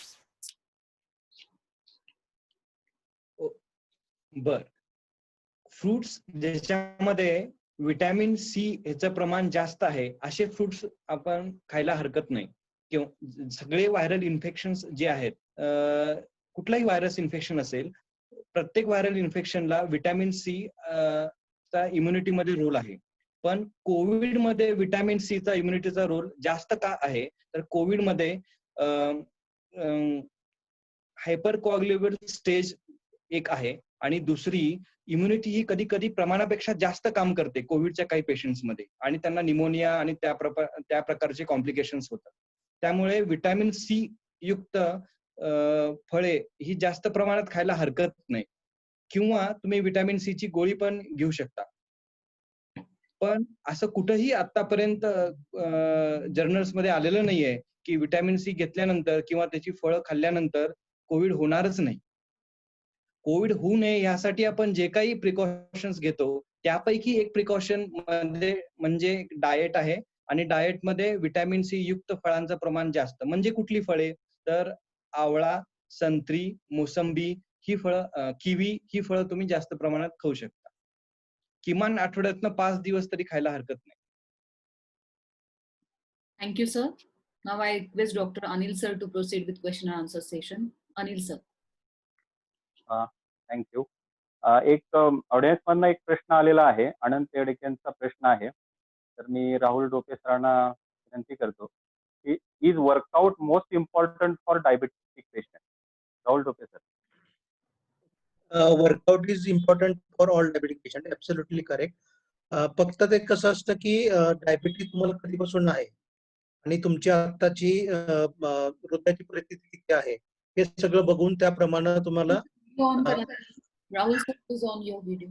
बर. फ्रुट्स ज्याच्यामध्ये विटॅमिन सी ह्याचं प्रमाण जास्त आहे असे फ्रुट्स आपण खायला हरकत नाही. किंवा सगळे व्हायरल इन्फेक्शन जे आहेत, कुठलाही व्हायरस इन्फेक्शन असेल, प्रत्येक व्हायरल इन्फेक्शनला विटॅमिन सी चा इम्युनिटीमध्ये रोल आहे. पण कोविडमध्ये विटॅमिन सी चा इम्युनिटीचा रोल जास्त का आहे तर कोविडमध्ये हायपर कोअग्युलेबल स्टेज एक आहे आणि दुसरी इम्युनिटी ही कधी कधी प्रमाणापेक्षा जास्त काम करते कोविडच्या काही पेशंट्समध्ये आणि त्यांना निमोनिया आणि त्या प्रकारचे कॉम्प्लिकेशन्स होतात. त्यामुळे विटॅमिन सी युक्त फळे ही जास्त प्रमाणात खायला हरकत नाही किंवा तुम्ही विटॅमिन सी ची गोळी पण घेऊ शकता. पण असं कुठंही आतापर्यंत जर्नल्स मध्ये आलेलं नाहीये की विटॅमिन सी घेतल्यानंतर किंवा त्याची फळं खाल्ल्यानंतर कोविड होणारच नाही. कोविड होऊ नये यासाठी आपण जे काही प्रिकॉशन्स घेतो त्यापैकी एक प्रिकॉशन म्हणजे डाएट आहे आणि डाएटमध्ये विटॅमिन सी युक्त फळांचं प्रमाण जास्त. म्हणजे कुठली फळे तर आवळा, संत्री, मोसंबी ही फळं, किवी ही फळं तुम्ही जास्त प्रमाणात खाऊ शकता. किमान आठवड्यातनं 5 दिवस तरी खायला हरकत नाही. Thank you, sir. Now I request Dr. Anil sir to proceed with question and answer session. Anil sir. Thank you. एक ऑडियन्स मधनं एक प्रश्न आलेला आहे. अनंत येडके यांचा प्रश्न आहे. तर मी राहुल डोके सरांना विनंती करतो की is workout most important for diabetic patient? Rahul Doke sir. Workout is important for all diabetic patient. Absolutely correct. फक्त ते कसं असतं की डायबिटीज तुम्हाला कधीपासून आहे आणि तुमची आताची हृदयाची परिस्थिती किती आहे हे सगळं बघून त्याप्रमाणे तुम्हाला On करा. Rahul sir is on your video.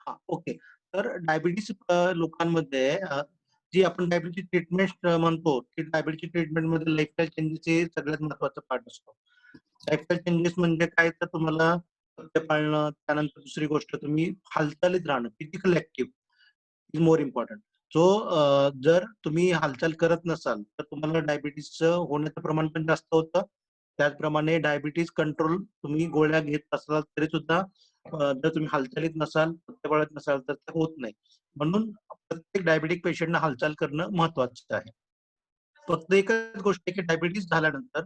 हा ओके. तर डायबिटीस लोकांमध्ये जी आपण डायबिटीची ट्रीटमेंट म्हणतो की डायबिटीची ट्रीटमेंट मध्ये लाईफस्टाईल चेंजेस हे सगळ्यात महत्वाचा पार्ट असतो. लाईफस्टाईल चेंजेस म्हणजे काय तर तुम्हाला पथ्य पाळणं, त्यानंतर दुसरी गोष्ट तुम्ही हालचालीत राहणं, physical active is more important. So जर तुम्ही हालचाल करत नसाल तर तुम्हाला डायबिटीसचं होण्याचं प्रमाण पण जास्त होतं. त्याचप्रमाणे डायबिटीस कंट्रोल तुम्ही गोळ्या घेत असाल तरी सुद्धा जर तुम्ही हालचालीत नसाल, पथ्य पाळत नसाल तर ते होत नाही. म्हणून प्रत्येक डायबिटिक पेशंटना हालचाल करणं महत्वाचं आहे. फक्त एकच गोष्ट आहे की डायबिटीस झाल्यानंतर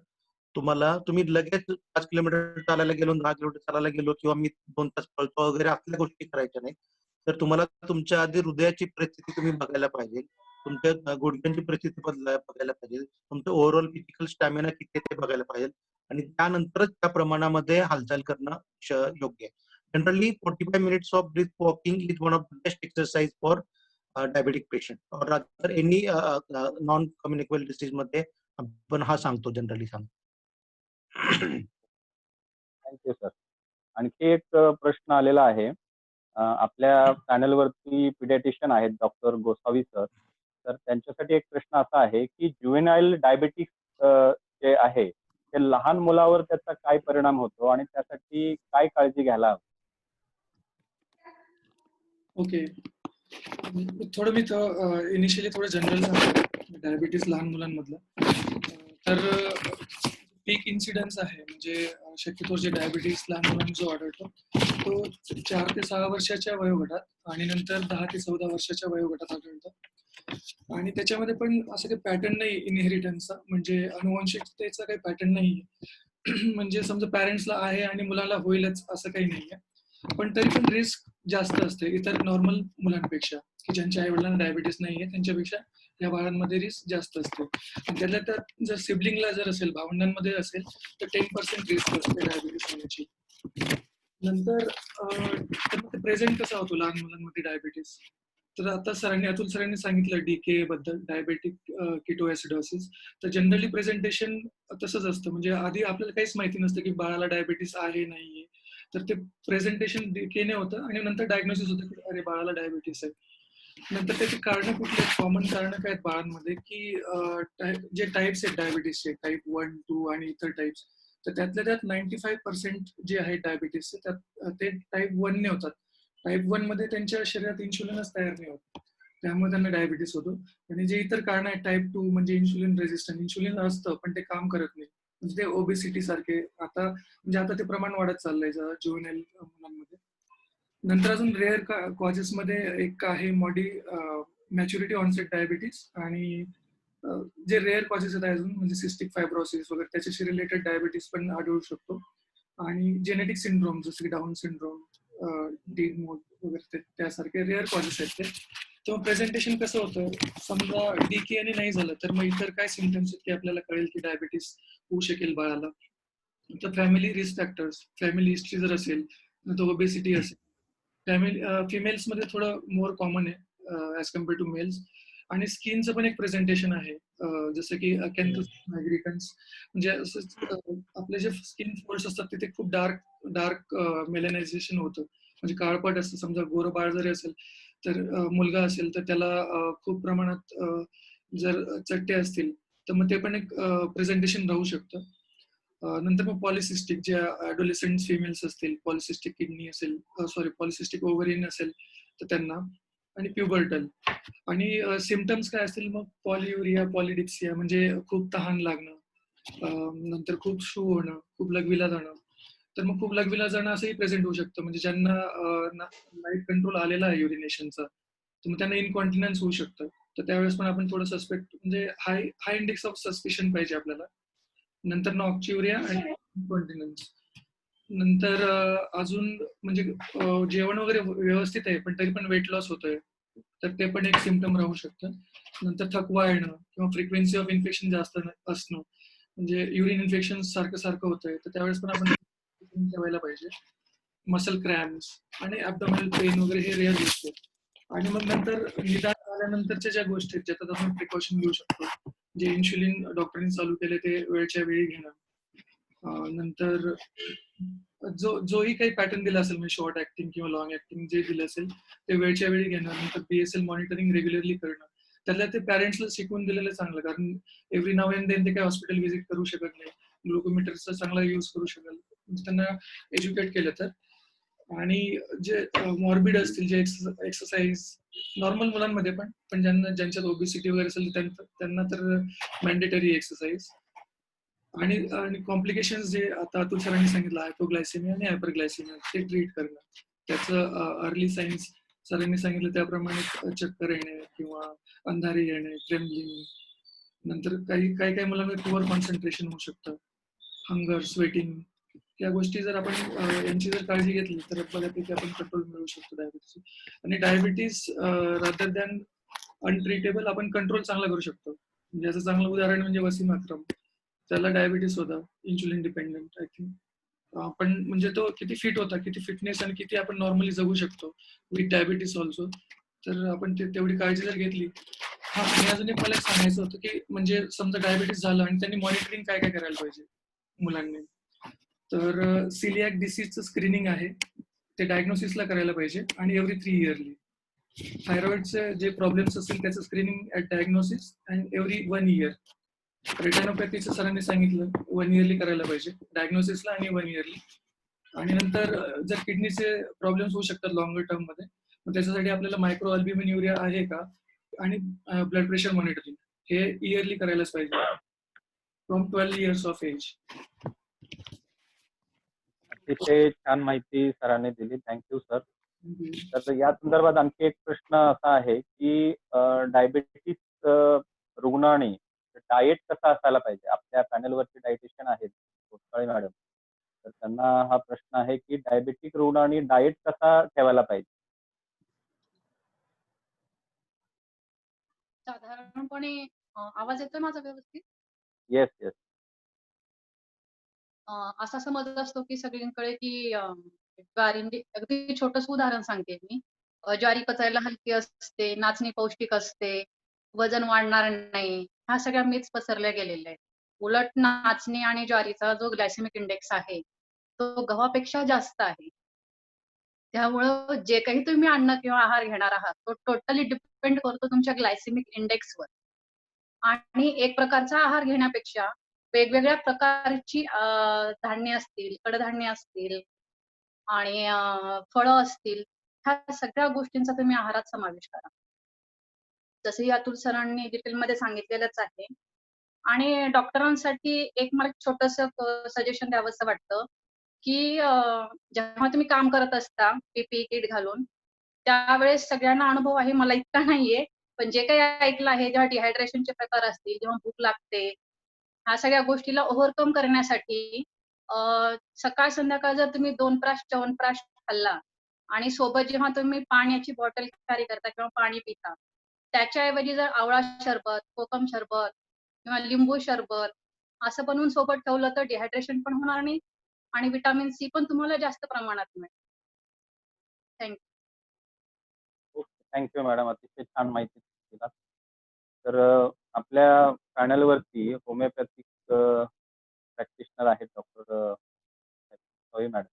तुम्ही लगेच 5 किलोमीटर चालायला गेलो, 10 किलोमीटर चालायला गेलो किंवा मी 2 तास पळतो वगैरे असल्या गोष्टी करायच्या नाही. तर तुम्हाला तुमच्या आधी हृदयाची परिस्थिती तुम्ही बघायला पाहिजे, तुमच्या गुडघ्यांची परिस्थिती बघायला पाहिजे, तुमचं ओव्हरऑल फिजिकल स्टॅमिना किती ते बघायला पाहिजे आणि त्यानंतरच त्या प्रमाणामध्ये हालचाल करणं योग्य आहे. Generally 45 minutes of breath walking is one of the best exercise for diabetic patient और rather any non communicable disease मध्ये आपण हा सांगतो, जनरली सांगतो. Thank you sir. आणखी एक प्रश्न आलेला आहे. आपल्या पॅनलवरती पिडियाट्रिशियन आहेत डॉक्टर गोसावी सर. तर त्यांच्यासाठी एक प्रश्न असा आहे की ज्युव्हेनाइल डायबिटिक्स जे आहे ते लहान मुलावर त्याचा काय परिणाम होतो आणि त्यासाठी काय काळजी घ्यायला हवी? ओके. थोडं मी इनिशियली थोडं जनरल सांगतो डायबिटीस लहान मुलांमधलं. तर पीक इन्सिडन्स आहे म्हणजे शक्यतो जे डायबिटीस लहान मुलांना जो आढळतो तो 4 ते 6 वर्षाच्या वयोगटात आणि नंतर 10 ते 14 वर्षाच्या वयोगटात आढळतो. आणि त्याच्यामध्ये पण असं काही पॅटर्न नाही इनहेरिटन्सचा, म्हणजे अनुवंशिकतेचा काही पॅटर्न नाही. म्हणजे समजा पॅरेंट्सला आहे आणि मुलाला होईलच असं काही नाहीये, पण तरी पण रिस्क जास्त असते इतर नॉर्मल मुलांपेक्षा, की ज्यांच्या आई वडिलांना डायबिटीस नाहीये त्यांच्यापेक्षा या बाळांमध्ये रिस्क जास्त असते. आणि त्यातल्या त्यात जर सिबलिंगला जर असेल, भावंडांमध्ये असेल, तर 10% रिस्क असते डायबिटीस होण्याची. नंतर तर प्रेझेंट कसा होतो लहान मुलांमध्ये डायबिटीस, तर आता अतुल सरांनी सांगितलं डीके बद्दल, डायबेटिक किटोएसिडोसिस. तर जनरली प्रेझेंटेशन तसंच असतं, म्हणजे आधी आपल्याला काहीच माहिती नसतं की बाळाला डायबिटीस आहे नाहीये, तर ते प्रेझेंटेशन डीकेने होतं आणि नंतर डायग्नोसिस होतं की अरे बाळाला डायबिटीस आहे. नंतर त्याची कारणं कुठली आहेत, कॉमन कारणं काय आहेत बाळांमध्ये, की जे टाईप्स आहेत डायबिटीसचे, टाईप 1, 2 आणि इतर टाईप्स, तर त्यातल्या त्यात 95% जे आहे डायबिटीसचे त्यात ते टाईप 1 ने होतात. टाईप 1 मध्ये त्यांच्या शरीरात इन्शुलिनच तयार नाही होत, त्यामुळे त्यांना डायबिटीस होतो. आणि जे इतर कारण आहेत टाईप 2 म्हणजे इन्शुलिन रेजिस्टंट, इन्शुलिन असतं पण ते काम करत नाही, म्हणजे ते ओबेसिटी सारखे आता ते प्रमाण वाढत चाललंय जुवेनाइल मुलांमध्ये. नंतर अजून रेअर कॉजेस मध्ये एक आहे मॅच्युरिटी ऑनसेट डायबिटीस, आणि जे रेअर कॉजेस आहेत अजून म्हणजे सिस्टिक फायब्रोसिस वगैरे त्याच्याशी रिलेटेड डायबिटीस पण आढळू शकतो. आणि जेनेटिक सिंड्रोम जसं की डाऊन सिंड्रोम, डी मोड वगैरे त्यासारखे रेअर कॉजेस आहेत ते. तेव्हा प्रेझेंटेशन कसं होतं, समजा डीकेने नाही झालं तर मग इतर काय सिम्पटम्स आहेत की आपल्याला कळेल की डायबिटीस होऊ शकेल बाळाला. तर family risk factors, family history जर असेल, तर ओबेसिटी असेल, फिमेल्समध्ये थोडं मोर कॉमन आहे ऍज कम्पेअर टू मेल्स. आणि स्किनचं पण एक प्रेझेंटेशन आहे, जसं की अकॅन्थस नायग्रिकन्स, म्हणजे आपले जे स्किन फोल्ड्स असतात तिथे खूप डार्क मेलनायझेशन होतं, म्हणजे काळपट असतं. समजा गोरं बाळ जरी असेल तर मुलगा असेल तर त्याला खूप प्रमाणात जर चट्टे असतील तर मग ते पण एक प्रेझेंटेशन राहू शकतं. नंतर मग पॉलिसिस्टिक, जे ॲडोलेसंट फिमेल्स असतील, पॉलिसिस्टिक किडनी असेल, पॉलिसिस्टिक ओव्हरिन असेल तर त्यांना, आणि प्युबर्टल. आणि सिम्पटम्स काय असतील मग पॉलियुरिया, पॉलिडिप्सिया म्हणजे खूप तहान लागणं, नंतर खूप शू होणं, खूप लघवीला जाणं. तर मग खूप लघवीला जाणं असंही प्रेझेंट होऊ शकतं, म्हणजे ज्यांना लाईट कंट्रोल आलेला आहे युरिनेशनचा तर मग त्यांना इनकॉन्टिनन्स होऊ शकतं. तर त्यावेळेस पण आपण थोडं सस्पेक्ट, म्हणजे हाय इंडेक्स ऑफ सस्पिशन पाहिजे आपल्याला. नंतर नॉक्च्युरिया आणि इनकॉन्टिनन्स. नंतर अजून म्हणजे जेवण वगैरे व्यवस्थित आहे पण तरी पण वेट लॉस होतोय, तर ते पण एक सिम्पटम राहू शकतं. नंतर थकवा येणं किंवा फ्रिक्वेन्सी ऑफ इन्फेक्शन जास्त असणं, म्हणजे युरिन इन्फेक्शन सारखं होतंय तर त्यावेळेस पण आपण ठेवायला पाहिजे. मसल क्रॅम्स आणि ॲब्डोमिनल पेन वगैरे हे रेअर गोष्टी आहेत. आणि मग नंतर निदान आल्यानंतरच्या ज्या गोष्टी आहेत ज्याच्यात आपण प्रिकॉशन घेऊ शकतो, जे इन्शुलिन डॉक्टरांनी चालू केले ते वेळच्या वेळी घेणं. नंतर जोही काही पॅटर्न दिला असेल, म्हणजे शॉर्ट ऍक्टिंग किंवा लॉंग ऍक्टिंग जे दिलं असेल ते वेळच्या वेळी घेणं. नंतर BSL मॉनिटरिंग रेग्युलरली करणं. त्याला ते पॅरेंट्सला शिकवून दिलेलं चांगलं, कारण एव्हरी नाव अँड देन ते काही हॉस्पिटल व्हिजिट करू शकत नाही, ग्लुकोमीटरचा चांगला यूज करू शकेल त्यांना एज्युकेट केलं तर. आणि जे मॉर्बिड असतील, जे एक्सरसाइज नॉर्मल मुलांमध्ये पण ज्यांच्यात ओबेसिटी वगैरे असेल त्यांना तर मॅन्डेटरी एक्सरसाइज. आणि कॉम्प्लिकेशन्स जे आता अतुल सरांनी सांगितलं, हायपोग्लायसेमिया आणि हायपरग्लायसेमिया, ते ट्रीट करणं. त्याचं अर्ली सायन्स सरांनी सांगितलं त्याप्रमाणे चक्कर येणे किंवा अंधारी येणे, ट्रेम्बलिंग. नंतर काही मुलांमध्ये पुअर कॉन्सन्ट्रेशन होऊ शकतं, हंगर, स्वेटिंग. या गोष्टी जर आपण यांची जर काळजी घेतली तर बऱ्यापैकी आपण कंट्रोल मिळवू शकतो डायबिटीस. आणि डायबिटीस रादर दॅन अनट्रीटेबल आपण कंट्रोल चांगला करू शकतो. म्हणजे याचं चांगलं उदाहरण म्हणजे वसीम अक्रम, त्याला डायबिटीस होता, इन्शुलिन डिपेंडंट आय थिंक. पण म्हणजे तो किती फिट होता, किती फिटनेस आणि किती आपण नॉर्मली जगू शकतो विथ डायबिटीस ऑल्सो, तर आपण तेवढी काळजी जर घेतली. हा, आणि अजून एक मला एक सांगायचं होतं की म्हणजे समजा डायबिटीस झालं आणि त्यांनी मॉनिटरिंग काय काय करायला पाहिजे मुलांनी. तर सिलियाक डिसीजचं स्क्रीनिंग आहे ते डायग्नोसिसला करायला पाहिजे, आणि एव्हरी 3 इयरली. थायरॉइडचे जे प्रॉब्लेम्स असतील त्याचं screening at diagnosis and every 1 year. रेटिनोपॅथीचं सरांनी सांगितलं 1 इयरली करायला पाहिजे डायग्नोसिसला आणि 1 इयरली. आणि नंतर जर किडनीचे प्रॉब्लेम्स होऊ शकतात लॉंगर टर्म मध्ये, मग त्याच्यासाठी आपल्याला मायक्रो अल्ब्युमिन्युरिया आहे का आणि ब्लड प्रेशर मॉनिटरिंग हे इयरली करायलाच पाहिजे फ्रॉम 12 years ऑफ एज. अतिशय छान माहिती सरांनी दिली. Thank you sir. तर या संदर्भात आणखी एक प्रश्न असा आहे की डायबेटिस रुग्णांनी डाएट कसा असायला पाहिजे? आपल्या पॅनलवरती डायटिशियन आहेत कोतकाळे मॅडम, तर त्यांना हा प्रश्न आहे की डायबेटिक रुग्णांनी डाएट कसा ठेवायला पाहिजे? साधारणपणे आवाज येतोय माझा व्यवस्थित? Yes yes. असा समज असतो की सगळीकडे की ज्वारी, अगदी छोटंसं उदाहरण सांगते मी. ज्वारी पचायला हलकी असते, नाचणी पौष्टिक असते, वजन वाढणार नाही, ह्या सगळ्या मिथ्स पसरल्या गेलेल्या आहेत. उलट नाचणी आणि ज्वारीचा जो ग्लायसेमिक इंडेक्स आहे तो गव्हापेक्षा जास्त आहे. त्यामुळं जे काही तुम्ही अन्न किंवा आहार घेणार आहात तो टोटली डिपेंड करतो तुमच्या ग्लायसेमिक इंडेक्सवर. आणि एक प्रकारचा आहार घेण्यापेक्षा वेगवेगळ्या प्रकारची धान्य असतील, कडधान्य असतील आणि फळं असतील, ह्या सगळ्या गोष्टींचा तुम्ही आहारात समावेश करा. जसंही अतुल सरांनी डिटेलमध्ये सांगितलेलंच आहे. आणि डॉक्टरांसाठी एक मला छोटंसं सजेशन द्यावंसं वाटतं की जेव्हा तुम्ही काम करत असता पीपीई किट घालून, त्यावेळेस सगळ्यांना अनुभव आहे, मला इतका नाहीये, पण जे काही ऐकलं आहे, जेव्हा डिहायड्रेशनचे प्रकार असतील, जेव्हा भूक लागते, ह्या सगळ्या गोष्टीला ओव्हरकम करण्यासाठी सकाळ संध्याकाळ जर तुम्ही 2 प्राश च्यवनप्राश खाल्ला आणि सोबत जेव्हा तुम्ही पाण्याची बॉटल कॅरी करता किंवा पाणी पिता, त्याच्याऐवजी जर आवळा सरबत, कोकम सरबत किंवा लिंबू सरबत असं बनवून सोबत ठेवलं तर डिहायड्रेशन पण होणार नाही आणि व्हिटॅमिन सी पण तुम्हाला जास्त प्रमाणात मिळेल. थँक्यू. Thank you madam. अतिशय छान माहिती दिला. तर आपल्या पॅनलवरती होमिओपॅथिक प्रॅक्टिशनर आहेत डॉक्टर सोई मॅडम.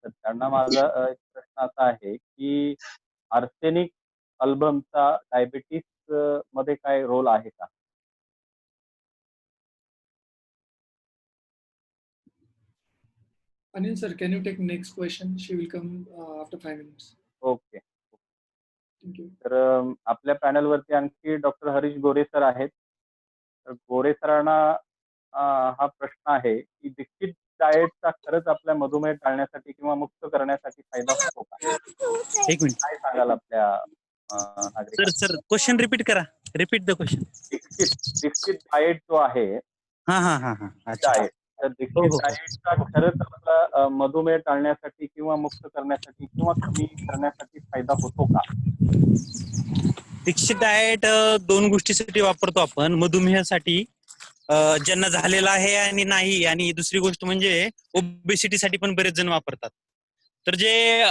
तर त्यांना माझा एक प्रश्न असा आहे की आर्सेनिक अल्बमचा डायबिटीस मध्ये काय रोल आहे का? Anil sir, can you take next question? She will come after 5 minutes. Okay. Thank you. तर आपल्या पॅनलवरती आणखी डॉक्टर हरीश गोरे सर आहेत. तर गोरे सरांना हा प्रश्न आहे की दीक्षित डाएटचा खरंच आपल्या मधुमेह टाळण्यासाठी किंवा मुक्त करण्यासाठी फायदा होतो का? एक मिनिट काय सांगाल आपल्या सर नागरिकांना? सर क्वेश्चन रिपीट करा. Repeat the question. Dixit diet जो आहे हा हा हा हा अच्छा. डाएट, तर दीक्षित डाएटचा खरंच आपला मधुमेह टाळण्यासाठी किंवा मुक्त करण्यासाठी किंवा कमी करण्यासाठी फायदा होतो का? दीक्षित डाएट दोन गोष्टीसाठी वापरतो आपण. मधुमेहासाठी ज्यांना झालेला आहे आणि नाही, आणि दुसरी गोष्ट म्हणजे ओबेसिटीसाठी पण बरेच जण वापरतात. तर जे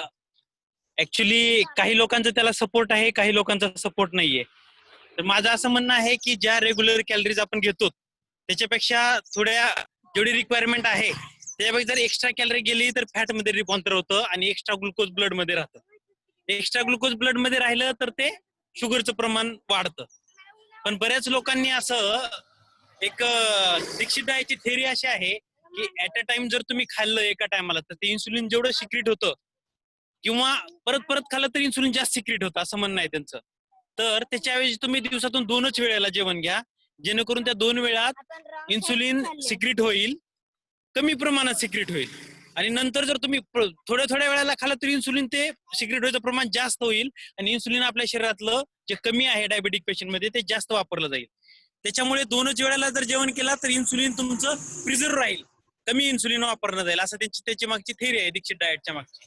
ऍक्च्युली काही लोकांचा त्याला सपोर्ट आहे, काही लोकांचा सपोर्ट नाहीये. तर माझं असं म्हणणं आहे की ज्या रेग्युलर कॅलरीज आपण घेतो त्याच्यापेक्षा थोड्या जेवढी रिक्वायरमेंट आहे त्याच्यापेक्षा जर एक्स्ट्रा कॅलरी गेली तर फॅट मध्ये रूपांतर होतं आणि एक्स्ट्रा ग्लुकोज ब्लड मध्ये राहतं. एक्स्ट्रा ग्लुकोज ब्लड मध्ये राहिलं तर ते शुगरचं प्रमाण वाढतं. पण बऱ्याच लोकांनी असं एक दीक्षित डाएटची थेअरी अशी आहे की ऍट अ टाइम जर तुम्ही खाल्लं एका टायमाला तर ते इन्सुलिन जेवढं सिक्रिट होतं किंवा परत परत खाल्लं तर इन्सुलिन जास्त सिक्रिट होतं असं म्हणणं आहे त्यांचं. तर त्याच्याऐवजी तुम्ही दिवसातून 2च वेळेला जेवण घ्या, जेणेकरून त्या 2 वेळात इन्सुलिन सिक्रिट होईल, कमी प्रमाणात सिक्रिट होईल. आणि नंतर जर तुम्ही थोड्या थोड्या वेळेला खाल्लं तर इन्सुलिन ते सिक्रिट व्हायचं प्रमाण जास्त होईल आणि इन्सुलिन आपल्या शरीरातलं जे कमी आहे डायबेटिक पेशंट मध्ये ते जास्त वापरलं जाईल. त्याच्यामुळे 2च वेळेला जर जेवण केलं तर इन्सुलिन तुमचं प्रिझर्व राहील, कमी इन्सुलिन वापरलं जाईल, असं त्याची मागची थेअरी आहे दीक्षित डाएटच्या मागची.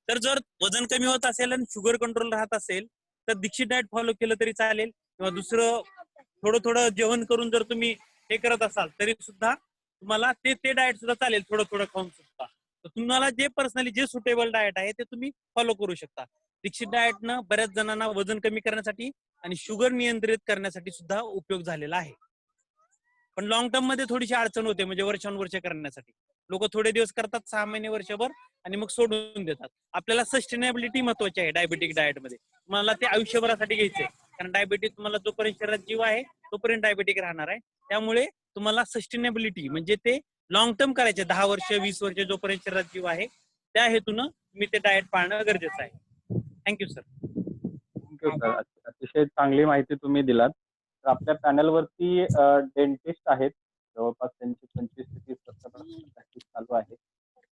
तर जर वजन कमी होत असेल आणि शुगर कंट्रोल राहत असेल तर दीक्षित डाएट फॉलो केलं तरी चालेल, किंवा दुसरं थोडं थोडं जेवण करून जर तुम्ही हे करत असाल तरी सुद्धा तुम्हाला ते डाएट सुद्धा चालेल, थोडं थोडं खाऊन सुद्धा. तर तुम्हाला जे पर्सनली जे सुटेबल डाएट आहे ते तुम्ही फॉलो करू शकता. दीक्षित डाएटनं बऱ्याच जणांना वजन कमी करण्यासाठी आणि शुगर नियंत्रित करण्यासाठी सुद्धा उपयोग झालेला आहे. पण लॉंग टर्म मध्ये थोडीशी अडचण होते, म्हणजे वर्षानुवर्ष करण्यासाठी. लोक थोडे दिवस करतात, 6 महिने वर्षभर, आणि मग सोडून देतात. आपल्याला सस्टेनेबिलिटी महत्वाची आहे डायबेटिक डाएट मध्ये. मला ते आयुष्यभरासाठी घ्यायचंय, कारण डायबेटिक तुम्हाला जोपर्यंत शरीरात जीव आहे तोपर्यंत डायबेटिक राहणार आहे. त्यामुळे तुम्हाला सस्टेनेबिलिटी म्हणजे ते लॉंग टर्म करायचे, 10 वर्ष 20 वर्ष जोपर्यंत शरीरात जीव आहे, त्या हेतून मी ते डाएट पाळणं गरजेचं आहे. Thank you sir. Thank you sir. अतिशय चांगली माहिती तुम्ही दिलात. तर आपल्या पॅनलवरती डेंटिस्ट आहेत. जवळपास त्यांची 25 ते 30 वर्षापासून प्रॅक्टिस चालू आहे.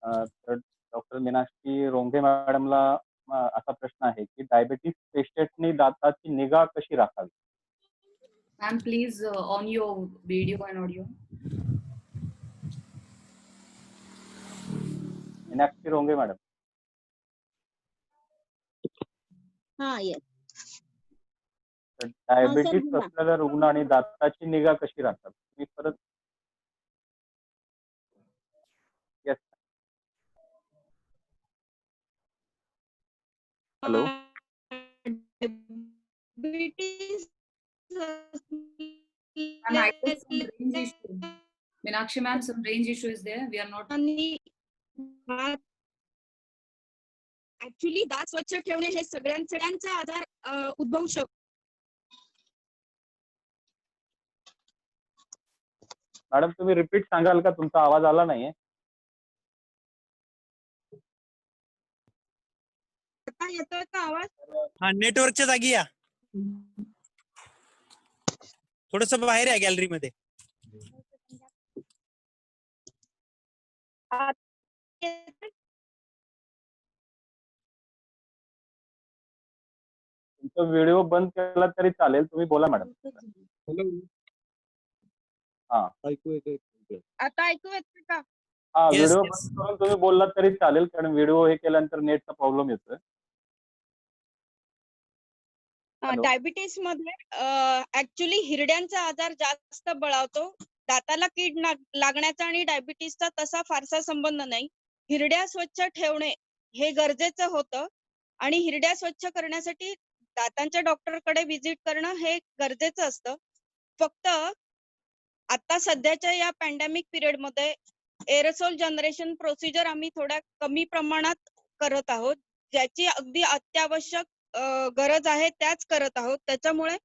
तर डॉक्टर मीनाक्षी रोंघे मॅडमला असा प्रश्न आहे की डायबिटीस पेशंटनी दाताची निगा कशी राखावी? Ma'am please on your video and audio. Meenakshi Ronghe madam. हा येस. तर हा सर डायबिटीस बोला. असलेल्या रुग्ण आणि दाताची निगा कशी राखतात? तुम्ही परत yes. Hello. Diabetes Ma'am, I guess some range issue. Meenakshi ma'am, some range issue is there. We are not. आणि ऍक्च्युली दात स्वच्छ ठेवणे हे सगळ्यांचा आजार उद्भवू शकतो. मॅडम तुम्ही रिपीट सांगाल का? तुमचा आवाज आला नाहीये. आता येतोय का आवाज? हा, नेटवर्कच्या जागी या. थोडस बाहेर या गॅलरी मध्ये. तुमचा व्हिडिओ बंद केला तरी चालेल. तुम्ही बोला मॅडम. हा. आता ऐकू येतं का? हा, Yes, व्हिडिओ yes. बंद करून तुम्ही बोललात तरी चालेल, कारण व्हिडिओ हे केल्यानंतर नेटचा प्रॉब्लेम येतोय. हॅलो. डायबिटीस मध्ये ऍक्च्युली हिरड्यांचा आजार जास्त बळावतो. दाताला कीड लागण्याचा आणि डायबिटीसचा तसा फारसा संबंध नाही. हिरड्या स्वच्छ ठेवणे हे गरजेचं होतं आणि हिरड्या स्वच्छ करण्यासाठी दातांच्या डॉक्टरकडे व्हिजिट करणं हे गरजेचं असतं. फक्त आता सध्याच्या या पॅन्डेमिक पिरियड मध्ये एरोसोल जनरेशन प्रोसिजर आम्ही थोड्या कमी प्रमाणात करत आहोत. ज्याची अगदी अत्यावश्यक गरज आहे त्याच करत आहोत. त्याच्यामुळे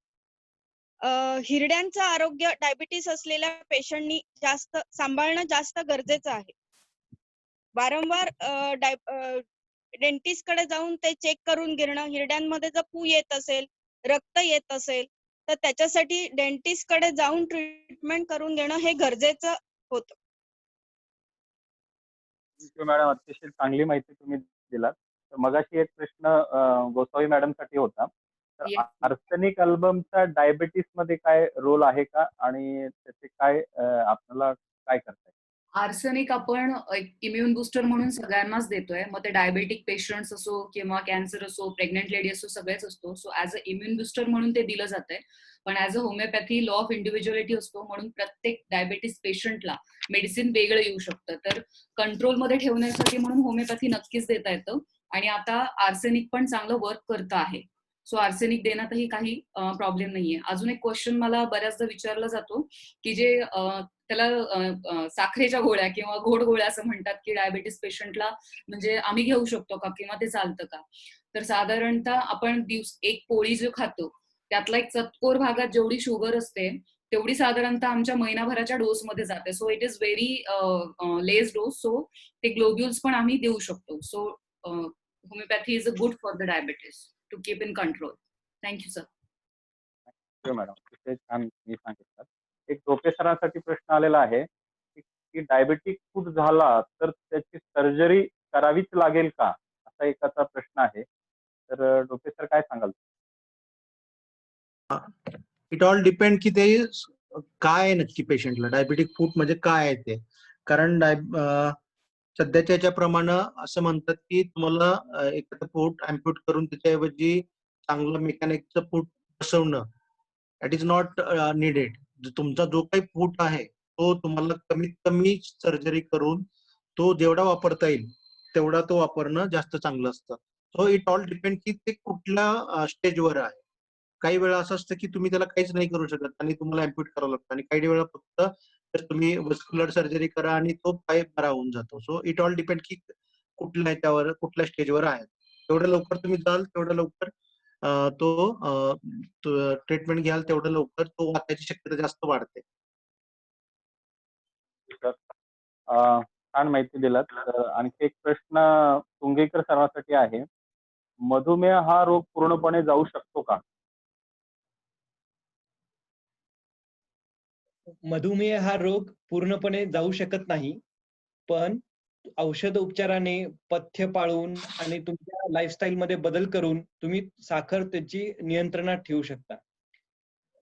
हिरड्यांचं आरोग्य डायबिटीस असलेल्या पेशंटनी जास्त सांभाळणं जास्त गरजेचं आहे. वारंवार डेंटिस्ट कडे जाऊन ते चेक करून घेणं, हिरड्यांमध्ये जर पू येत असेल, रक्त येत असेल तर त्याच्यासाठी डेंटिस्ट कडे जाऊन ट्रीटमेंट करून घेणं हे गरजेचं होतं. मॅडम, अतिशय चांगली माहिती तुम्ही दिलात. तर मगाशी एक प्रश्न गोसावी मॅडम साठी होता. तर Yes. आर्सेनिक अल्बमचा डायबिटीस मध्ये काय रोल आहे का, आणि त्याचे काय आपल्याला काय करताय? आर्सेनिक आपण एक इम्युन बुस्टर म्हणून सगळ्यांनाच देतोय. मग ते डायबेटिक पेशंट्स असो किंवा कॅन्सर असो, प्रेग्नेंट लेडी असो, सगळेच असतो. So as a immune booster म्हणून ते दिलं जातंय. पण as a homeopathy law of individuality असतो, म्हणून प्रत्येक डायबेटिस पेशंटला मेडिसिन वेगळं येऊ शकतं. तर कंट्रोलमध्ये ठेवण्यासाठी म्हणून होमिओपॅथी नक्कीच देता येतं. आणि आता आर्सेनिक पण चांगलं वर्क करतं आहे. सो आर्सेनिक देण्यातही काही प्रॉब्लेम नाहीये. अजून एक क्वेश्चन मला बऱ्याचदा विचारला जातो की जे त्याला साखरेच्या गोळ्या किंवा गोड गोळ्या असं म्हणतात की डायबिटीस पेशंटला म्हणजे आम्ही घेऊ शकतो का किंवा ते चालतं का? तर साधारणतः आपण एक पोळी जो खातो त्यातला एक चतकोर भागात जेवढी शुगर असते तेवढी साधारणतः आमच्या महिनाभराच्या डोस मध्ये जाते. So it is very less dose. So ते ग्लोब्युल्स पण आम्ही देऊ शकतो. So homeopathy is a good for the diabetes to keep in control. Thank you sir. Madam, अतिशय छान तुम्ही सांगितलं. एक प्रोफेसरांसाठी प्रश्न आलेला आहे की डायबिटिक फूड झाला तर त्याची सर्जरी करावीच लागेल का, असा एकाचा प्रश्न आहे. तर प्रोफेसर काय सांगाल? इट ऑल डिपेंड की ते काय आहे नक्की पेशंटला, डायबिटिक फूट म्हणजे काय आहे ते. कारण सध्याच्या याच्याप्रमाणे असं म्हणतात की तुम्हाला एखादं फूट अँप्यूट करून त्याच्याऐवजी चांगलं मेकॅनिकचं फूट बसवणं दॅट इज नॉट निडेड. तुमचा जो काही फूट आहे तो तुम्हाला कमीत कमी सर्जरी करून तो जेवढा वापरता येईल तेवढा तो वापरणं जास्त चांगलं असतं. सो इट ऑल डिपेंड की ते कुठल्या स्टेजवर आहे. काही वेळा असं असतं की तुम्ही त्याला काहीच नाही करू शकत आणि तुम्हाला अँप्यूट करावं लागतं, आणि काही वेळा फक्त तर तुम्ही वस्क्युलर सर्जरी करा आणि तो पाय बरा होऊन जातो. सो इट ऑल डिपेंड की कुठल्या ह्याच्यावर कुठल्या स्टेजवर आहे. तेवढं लवकर तुम्ही जाल तेवढं लवकर तो ट्रीटमेंट घ्याल तेवढं लवकर तो वाचण्याची शक्यता जास्त वाढते. छान माहिती दिलात. आणखी एक प्रश्न तुंगेकर सर्वांसाठी आहे. मधुमेह हा रोग पूर्णपणे जाऊ शकतो का? मधुमेह हा रोग पूर्णपणे जाऊ शकत नाही, पण औषध उपचाराने, पथ्य पाळून आणि तुमच्या लाईफस्टाईल मध्ये बदल करून तुम्ही साखर त्याची नियंत्रणात ठेवू शकता.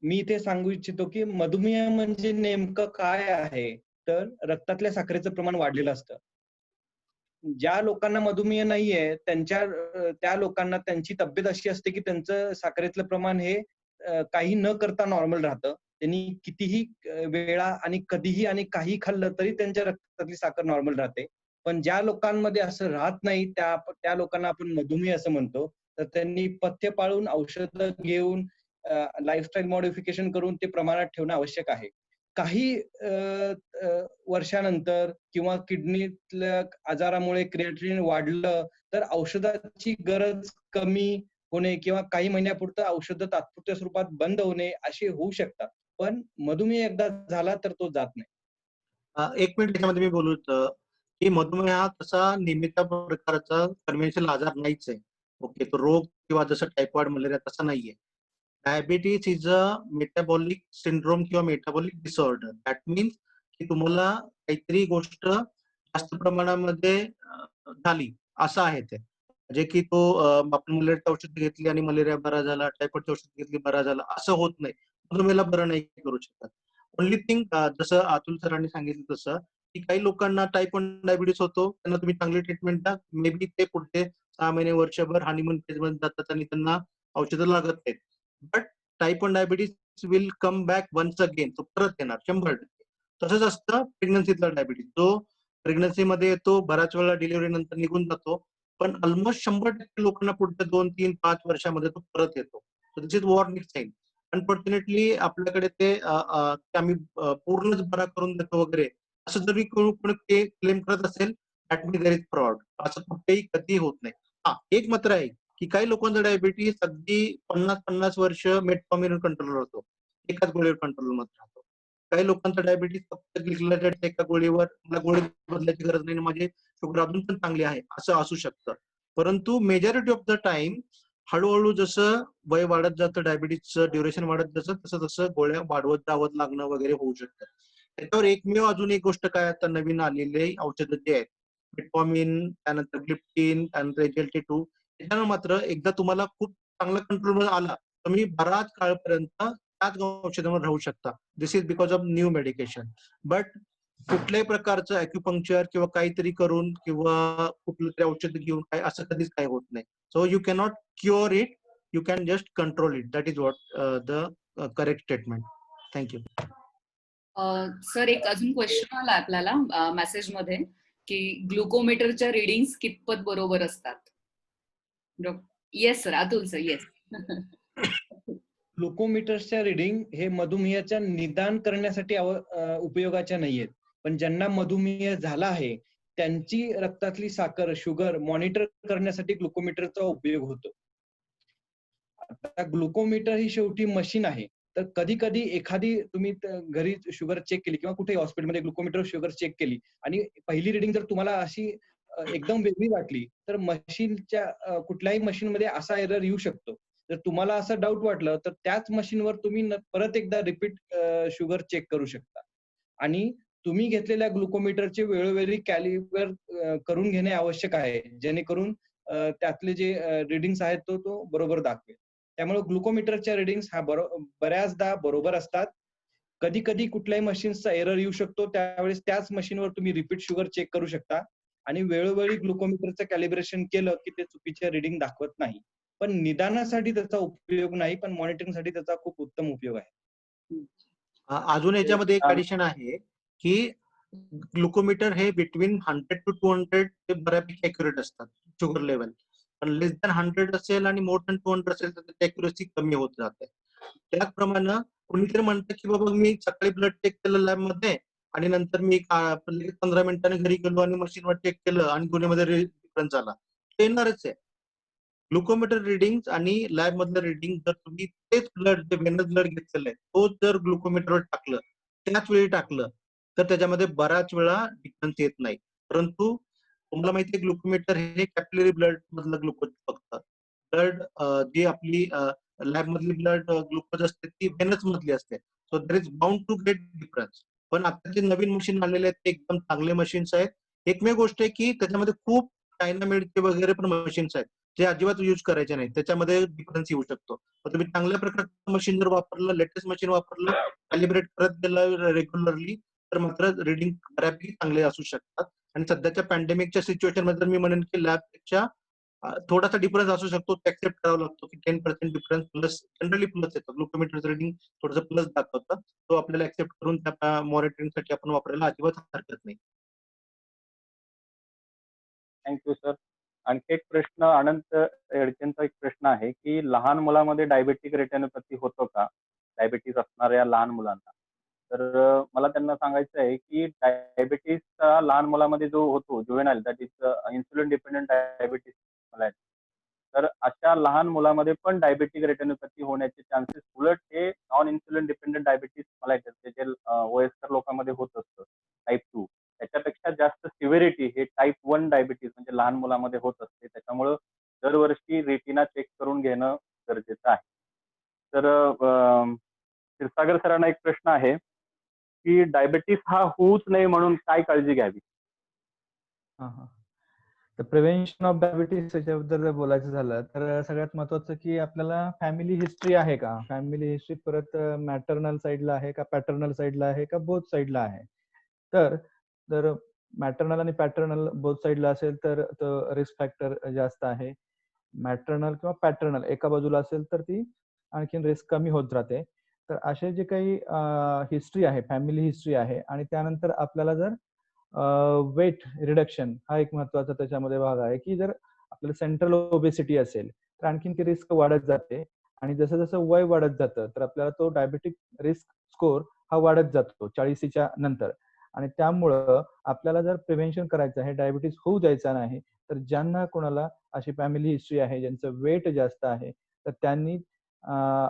मी इथे सांगू इच्छितो की मधुमेह म्हणजे नेमकं काय आहे, तर रक्तातल्या साखरेचं प्रमाण वाढलेलं असतं. ज्या लोकांना मधुमेह नाहीये त्या लोकांना त्यांची तब्येत अशी असते की त्यांचं साखरेतलं प्रमाण हे काही न करता नॉर्मल राहतं. त्यांनी कितीही वेळा आणि कधीही आणि काही खाल्लं तरी त्यांच्या रक्तातली साखर नॉर्मल राहते. पण ज्या लोकांमध्ये असं राहत नाही त्या लोकांना आपण मधुमेह असं म्हणतो. तर त्यांनी पथ्य पाळून, औषधं घेऊन, लाईफस्टाईल मॉडिफिकेशन करून ते प्रमाणात ठेवणं आवश्यक आहे. काही वर्षानंतर किंवा किडनीतल्या आजारामुळे क्रिएटिनिन वाढलं तर औषधाची गरज कमी होणे किंवा काही महिन्यापुरतं औषधं तात्पुरत्या स्वरूपात बंद होणे असे होऊ शकतात. पण मधुमेह एकदा झाला तर तो जात नाही. 1 मिनिट त्याच्यामध्ये मी बोलू इच्छितो की मधुमेह हा तसा नेहमीच्या प्रकारचा कन्व्हेन्शनल आजार नाहीच आहे. ओके, तो रोग किंवा जसं टायफॉइड, मलेरिया तसा नाहीये. Diabetes is a metabolic syndrome किंवा मेटाबॉलिक डिसऑर्डर. दॅट मीन्स की तुम्हाला काहीतरी गोष्ट जास्त प्रमाणामध्ये झाली असं आहे ते. जे की तो आपण मलेरियाचं औषध घेतली आणि मलेरिया बरा झाला, टायफॉइडचं औषध घेतली बरा झाला असं होत नाही. मधुमेहाला बरं नाही करू शकत. ओन्ली थिंग जसं अतुल सरांनी सांगितलं तसं की काही लोकांना टाइप 1 डायबिटीस होतो. त्यांना तुम्ही चांगली ट्रीटमेंट द्या. मे बी ते पुढचे 6 महिने, वर्षभर हनीमून फेजमध्ये जातात आणि त्यांना औषधं लागत नाहीत. But type 1 diabetes will come back once again. तो परत येणार 100%. तसंच असतं प्रेग्नन्सीतला डायबिटीस. जो प्रेग्नन्सीमध्ये येतो, बऱ्याच वेळा डिलिव्हरी नंतर निघून जातो. पण ऑलमोस्ट 100% लोकांना पुढच्या 2, 3, 5 वर्षामध्ये तो परत येतो. So this is warning sign. Unfortunately आपल्याकडे ते आम्ही पूर्णच बरा करून देतो वगैरे असं जरी कोणी क्लेम करत असेल, that means there is fraud. असं कुठेही कधीही होत नाही. हा एक मात्र आहे की काही लोकांचा डायबिटीस अगदी 50-50 वर्ष मेटफॉर्मिन कंट्रोलवर होतो. एकाच गोळीवर कंट्रोलमध्ये राहतो. काही लोकांचा डायबिटीस फक्त गिलगलाजेटच्या एका गोळीवर, मला गोळी बदलायची गरज नाही, माझे शुगर अजून पण चांगली आहे असं असू शकतं. परंतु मेजॉरिटी ऑफ द टाइम हळूहळू जसं वय वाढत जातं, डायबिटीसचं ड्युरेशन वाढत जातं, तसं तसं गोळ्या वाढवत जावत लागणं वगैरे होऊ शकतं. त्याच्यावर एकमेव अजून एक गोष्ट काय आता नवीन आलेली औषधं जे आहेत, मेटफॉर्मिन, त्यानंतर ग्लिप्टिन, त्यानंतर SGLT2, त्याच्यावर मात्र एकदा तुम्हाला खूप चांगला कंट्रोलमध्ये आला, तर मी बराच काळपर्यंत त्याच औषधावर राहू शकता. This is because of new medication. But कुठल्याही प्रकारचं अॅक्युपंक्चर किंवा काहीतरी करून किंवा कुठलं तरी औषध घेऊन काय असं कधीच काही होत नाही. So you cannot cure it, you can just control it. That is what the correct statement. Thank you. Sir, एक अजून क्वेश्चन आला आपल्याला मेसेजमध्ये की ग्लुकोमीटरच्या रिडिंग्स कितपत बरोबर असतात? Yes sir, Atul sir, yes. ग्लुकोमीटर्सच्या रिडिंग हे मधुमेहाच्या निदान करण्यासाठी उपयोगाच्या नाहीयेत. पण ज्यांना मधुमेह झाला आहे त्यांची रक्तातली साखर, शुगर मॉनिटर करण्यासाठी ग्लुकोमीटरचा उपयोग होतो. आता ग्लुकोमीटर ही शेवटी मशीन आहे. तर कधी कधी एखादी तुम्ही घरी शुगर चेक केली किंवा कुठेही हॉस्पिटलमध्ये ग्लुकोमीटर शुगर चेक केली आणि पहिली रिडिंग जर तुम्हाला अशी एकदम वेगळी वाटली तर मशीनच्या कुठल्याही मशीनमध्ये असा एरर येऊ शकतो. जर तुम्हाला असं डाऊट वाटलं तर त्याच मशीनवर तुम्ही परत एकदा रिपीट शुगर चेक करू शकता आणि तुम्ही घेतलेल्या ग्लुकोमीटरचे वेळोवेळी कॅलिबर करून घेणे आवश्यक आहे, जेणेकरून त्यातले जे रिडिंग्स आहेत तो बरोबर दाखवेल. त्यामुळे ग्लुकोमीटरच्या रिडिंग्स हा बऱ्याचदा बरोबर असतात. कधी कधी कुठल्याही मशीनचा एरर येऊ शकतो, त्यावेळेस त्याच मशीनवर तुम्ही रिपीट शुगर चेक करू शकता आणि वेळोवेळी ग्लुकोमीटरचं कॅलिब्रेशन केलं की ते चुकीच्या रिडिंग दाखवत नाही. पण निदानासाठी त्याचा उपयोग नाही, पण मॉनिटरिंगसाठी त्याचा खूप उत्तम उपयोग आहे. अजून याच्यामध्ये एक ऍडिशन आहे की ग्लुकोमीटर हे बिटवीन 100 to 200 ते बऱ्यापैकी अॅक्युरेट असतात शुगर लेवल. पण लेस दॅन 100 असेल आणि मोर दॅन 200 असेल तर त्याची अॅक्युरेसी कमी होत जाते. त्याचप्रमाणे कोणीतरी म्हणतं की बाबा मी सकाळी ब्लड चेक केलं लॅबमध्ये आणि नंतर मी 15 मिनिटांनी घरी गेलो आणि मशीनवर चेक केलं आणि दोन्हीमध्ये डिफरन्स आला. ते येणारच आहे. ग्लुकोमीटर रिडिंग आणि लॅब मधलं रिडिंग जर तुम्ही तेच ब्लड जे व्हेनस ब्लड घेतलेलं आहे तोच जर ग्लुकोमीटरवर टाकलं, त्याच वेळी टाकलं तर त्याच्यामध्ये बऱ्याच वेळा डिफरन्स येत नाही. परंतु तुम्हाला माहिती आहे ग्लुकोमीटर हे कॅपिलरी ब्लड मधलं ग्लुकोज बघतात. ब्लड जी आपली लॅब मधली ब्लड ग्लुकोज असते ती व्हेनस मधली असते. So there is bound to get difference. पण आता जे नवीन मशीन आलेले आहेत ते एकदम चांगले मशीन्स आहेत. एकमेव गोष्ट आहे की त्याच्यामध्ये खूप डायनामिडचे वगैरे पण मशीन्स आहेत जे अजिबात यूज करायचे नाही. त्याच्यामध्ये डिफरन्स येऊ शकतो. तर तुम्ही चांगल्या प्रकारचं मशीन जर वापरलं, लेटेस्ट मशीन वापरलं, कॅलिब्रेट करत गेलं रेग्युलरली, तर मात्र रिडिंग बऱ्यापैकी चांगले असू शकतात. आणि सध्याच्या पॅन्डेमिकच्या सिच्युएशन मध्ये मी म्हणेन की लॅबपेक्षा थोडासा डिफरन्स असू शकतो. एक्सेप्ट करावा लागतो की 10% डिफरन्स प्लस जनरली प्लस येतो. ग्लुकोमीटरचं रिडिंग थोडंसं प्लस दाखवतं. तो आपल्याला एक्सेप्ट करून त्या मॉनिटरिंगसाठी आपण वापरायला अजिबात हरकत नाही. Thank you sir. आणखी एक प्रश्न अनंत येडकेंचा एक प्रश्न आहे की लहान मुलामध्ये डायबेटिक रेटिनोपॅथी होतो का, डायबिटीज असणाऱ्या लहान मुलांना? तर मला त्यांना सांगायचं आहे की डायबिटीसचा लहान मुलामध्ये जो होतो juvenile, that is insulin dependent diabetes मला, तर अशा लहान मुलामध्ये पण डायबेटिक रेटिनोपॅथी होण्याचे चान्सेस उलट हे नॉन इन्सुलिन डिपेंडंट डायबिटीस मला जे वयस्कर लोकांमध्ये होत असतं टाईप 2, त्याच्यापेक्षा जास्त सिव्हिरिटी हे टाईप 1 डायबिटीस म्हणजे लहान मुलामध्ये होत असते. त्याच्यामुळं दरवर्षी रेटिना चेक करून घेणं गरजेचं आहे. तर क्षीरसागर सरांना एक प्रश्न आहे की डायबिटीस हा होऊच नये म्हणून काय काळजी घ्यावी? हा. तर प्रिव्हेन्शन ऑफ डायबिटीस याच्याबद्दल जर बोलायचं झालं तर सगळ्यात महत्वाचं की आपल्याला फॅमिली हिस्ट्री आहे का, फॅमिली हिस्ट्री परत मॅटर्नल साईडला आहे का, पॅटर्नल साईडला आहे का, बोथ साईडला आहे. तर जर मॅटर्नल आणि पॅटर्नल बोथ साईडला असेल तर रिस्क फॅक्टर जास्त आहे. मॅटर्नल किंवा पॅटर्नल एका बाजूला असेल तर ती आणखीन रिस्क कमी होत राहते. तर असे जे काही हिस्ट्री आहे, फॅमिली हिस्ट्री आहे, आणि त्यानंतर आपल्याला जर वेट रिडक्शन हा एक महत्वाचा त्याच्यामध्ये भाग आहे की जर आपल्याला सेंट्रल ओबेसिटी असेल तर आणखीन ती रिस्क वाढत जाते. आणि जसं जसं वय वाढत जातं तर आपल्याला तो डायबेटिक रिस्क स्कोर हा वाढत जातो 40च्या नंतर. आणि त्यामुळं आपल्याला जर प्रिव्हेन्शन करायचं आहे, डायबिटीस होऊ द्यायचा नाही, तर ज्यांना कोणाला अशी फॅमिली हिस्ट्री आहे, ज्यांचं वेट जास्त आहे, तर त्यांनी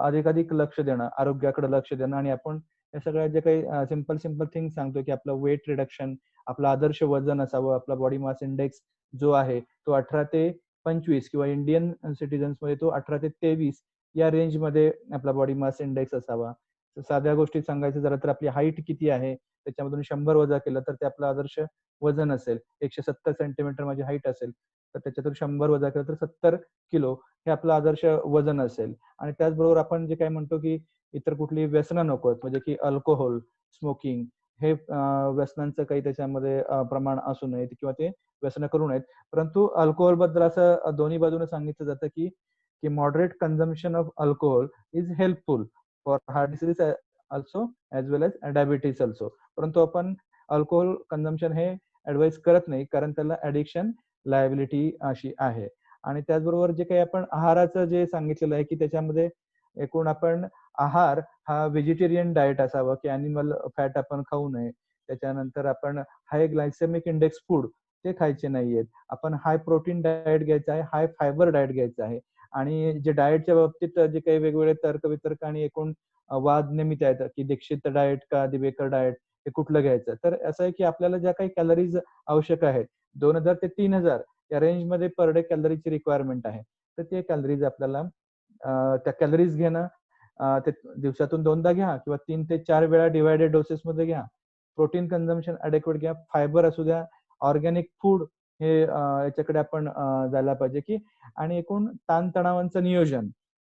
अधिकाधिक लक्ष देणं, आरोग्याकडे लक्ष देणं. आणि आपण या सगळ्या जे काही सिंपल थिंग सांगतो की आपलं वेट रिडक्शन, आपलं आदर्श वजन असावं, आपला बॉडी मास इंडेक्स जो आहे तो 18 ते 25 किंवा इंडियन सिटीजन्स मध्ये तो 18 ते 23 या रेंजमध्ये आपला बॉडी मास इंडेक्स असावा. साध्या गोष्टी सांगायचं झालं तर आपली हाईट किती आहे त्याच्यामधून 100 वजा केलं तर ते आपलं आदर्श वजन असेल. 170 सेंटीमीटर माझी हाईट असेल तर त्याच्यातून 100 वजा केलं तर 70 किलो हे आपलं आदर्श वजन असेल. आणि त्याचबरोबर आपण जे काय म्हणतो की इतर कुठली व्यसनं नको आहेत, म्हणजे की अल्कोहोल, स्मोकिंग हे व्यसनांचं काही त्याच्यामध्ये प्रमाण असू नये किंवा ते व्यसनं करू नयेत. परंतु अल्कोहोल बद्दल असं दोन्ही बाजूने सांगितलं जातं की moderate consumption of alcohol is helpful for heart disease also as well as diabetes also. परंतु आपण अल्कोहोल कन्झम्पशन हे ऍडवाइस करत नाही कारण त्याला ऍडिक्शन लायबिलिटी अशी आहे. आणि त्याचबरोबर जे काही आपण आहाराचं जे सांगितलेलं आहे की त्याच्यामध्ये एकूण आपण आहार हा व्हेजिटेरियन डाएट असावा की अॅनिमल फॅट आपण खाऊ नये. त्याच्यानंतर आपण हाय ग्लायसेमिक इंडेक्स फूड ते खायचे नाहीयेत. आपण हाय प्रोटीन डाएट घ्यायचा आहे, हाय फायबर डाएट घ्यायचा आहे. आणि जे डाएटच्या बाबतीत जे काही वेगवेगळे तर्कवितर्क आणि एकूण वाद नेहमीच आहेत की दीक्षित डाएट का दिवेकर डाएट हे कुठलं घ्यायचं. तर असं आहे की आपल्याला ज्या काही कॅलरीज आवश्यक आहेत 2000 ते 3000 या रेंजमध्ये पर डे कॅलरीची रिक्वायरमेंट आहे. तर ते कॅलरीज आपल्याला त्या कॅलरीज घेणं, ते दिवसातून 2दा घ्या किंवा 3 ते 4 वेळा डिवायडेड डोसेस मध्ये घ्या. प्रोटीन कन्झम्पशन ॲडेक्वेट घ्या, फायबर असू द्या, ऑर्गॅनिक फूड हे याच्याकडे आपण जायला पाहिजे की. आणि एकूण ताणतणावांचं नियोजन,